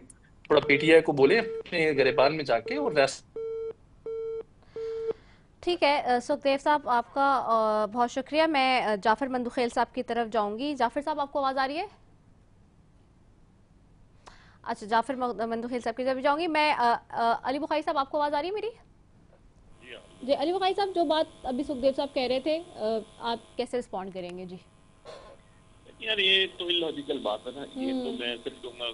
थोड़ा पीटीआई को बोले अपने गिरबान में जाके और ठीक है। सुखदेव साहब आपका बहुत शुक्रिया। मैं जाफर मंदुखेल साहब की तरफ जाऊंगी। जाफर साहब आपको आवाज आ रही है? अच्छा, जाफर मंदुखेल साहब की तरफ जाऊंगी मैं। अली बुखारी साहब आपको आवाज आ रही है मेरी? जी अली बुखारी साहब, जो बात अभी सुखदेव साहब कह रहे थे आप कैसे रिस्पॉन्ड करेंगे? जी यार ये तो इलॉजिकल बात है ना, ये तो मैं सिर्फ कहूँगा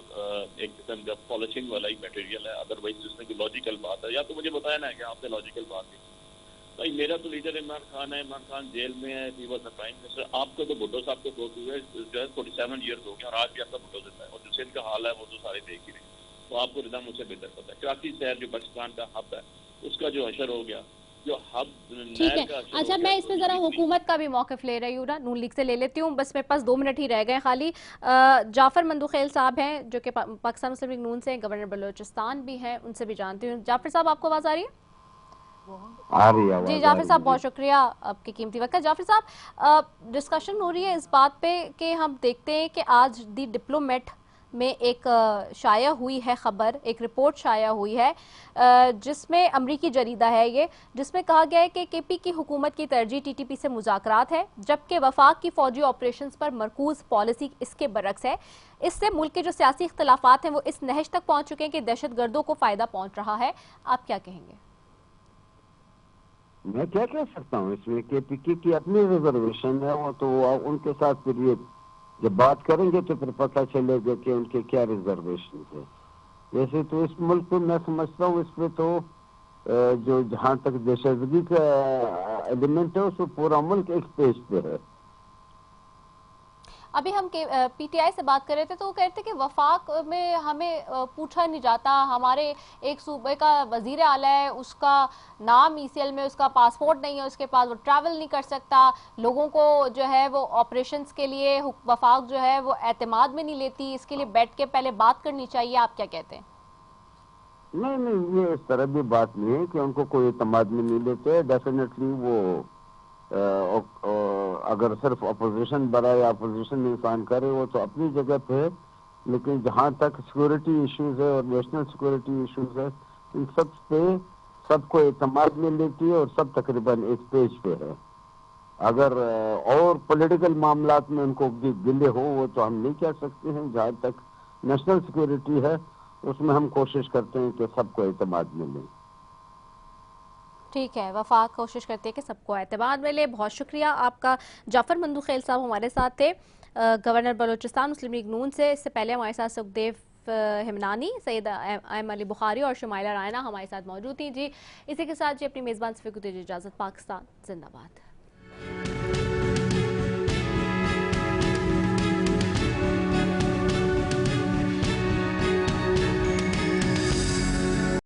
एक किस्म का पॉलिशिंग वाला ही मटेरियल है, अदरवाइज जिसमें कोई लॉजिकल बात है या तो मुझे बताया ना कि आपने लॉजिकल बात की। भाई मेरा तो लीडर इमरान खान है, इमरान खान जेल में है, he was the prime minister. आपको तो भुट्टो साहब को गो हुए जो है 47 ईयर्स हो गए और आज भी आपका भुट्टो जिंदा है, और जिससे इनका हाल है वो तो सारे देख ही रहे, तो आपको रिदा मुझसे बेहतर पता है। कराची शहर जो पाकिस्तान का हब है उसका जो हशर हो गया, जो हब ठीक है। अच्छा, मैं इसमें जरा हुकूमत का भी मौक़िफ़ ले रही हूँ ना, नून लीग से ले लेती हूँ, बस मेरे पास 2 मिनट ही रह गए खाली। जाफ़र मंदुखेल साहब हैं जो कि पाकिस्तान मुस्लिम लीग नून से गवर्नर बलोचिस्तान भी हैं, उनसे भी जानती हूँ। जाफ़र साहब, आपको आवाज़ आ रही है? आ रही है जी जाफर साहब, बहुत शुक्रिया आपकी कीमती वक्त का। जाफर साहब, डिस्कशन हो रही है इस बात पे कि हम देखते हैं कि आज दी डिप्लोमेट में एक शाया हुई है खबर, एक रिपोर्ट शाया हुई है जिसमें अमरीकी जरीदा है ये, जिसमें कहा गया है कि केपी की हुकूमत की तरजीह टीटीपी से मुज़ाकरात है, जबकि वफाक की फौजी ऑपरेशंस पर मरकूज पॉलिसी इसके बरक्स है। इससे मुल्क के जो सियासी इख्तलाफात हैं वो इस नहज तक पहुँच चुके हैं कि दहशत गर्दों को फ़ायदा पहुँच रहा है। आप क्या कहेंगे? मैं क्या कह सकता हूँ इसमें, केपीके की अपनी रिजर्वेशन है, वो तो उनके साथ फिर ये जब बात करेंगे तो फिर पता चलेगा कि उनके क्या रिजर्वेशन है। वैसे तो इस मुल्क में मैं समझता हूँ इसमें तो जो जहाँ तक दहशतगर्दी का एलिमेंट है उसमें पूरा मुल्क एक पेज पे है। अभी हम पीटीआई से बात कर रहे थे तो वो कहते कि वफाक में हमें पूछा नहीं जाता, हमारे एक सूबे का वजीर आला है, उसका नाम ईसीएल में, उसका पासपोर्ट नहीं है उसके पास, वो ट्रैवल नहीं कर सकता, लोगों को जो है वो ऑपरेशंस के लिए वफाक जो है वो एतमाद में नहीं लेती, इसके लिए बैठ के पहले बात करनी चाहिए। आप क्या कहते हैं? नहीं, ये इस तरह भी बात नहीं है कि उनको कोई एतमाद में नहीं लेते। डेफिनेटली वो अगर सिर्फ अपोजिशन बड़ा या अपोजिशन इंसान करे वो तो अपनी जगह पे है, लेकिन जहाँ तक सिक्योरिटी इश्यूज है और नेशनल सिक्योरिटी इश्यूज है, इन सब पे सबको एतमाद में लेती है और सब तकरीबन एक पेज पे है। अगर और पॉलिटिकल मामलात में उनको गिले हो वो तो हम नहीं कह सकते हैं। जहाँ तक नेशनल सिक्योरिटी है उसमें हम कोशिश करते हैं कि सबको एतमाद में लें। ठीक है, वफाक कोशिश करती है कि सबको एतमाद मिले। बहुत शुक्रिया आपका। जाफ़र मंदुखेल साहब हमारे साथ थे, गवर्नर बलोचिस्तान मुस्लिम लीग नून से। इससे पहले हमारे साथ सुखदेव हिमनानी, सैयद अहम अली बुखारी और शुमाइला रायना हमारे साथ मौजूद थी। जी, इसी के साथ जी अपनी मेज़बान से इजाज़त। पाकिस्तान जिंदाबाद।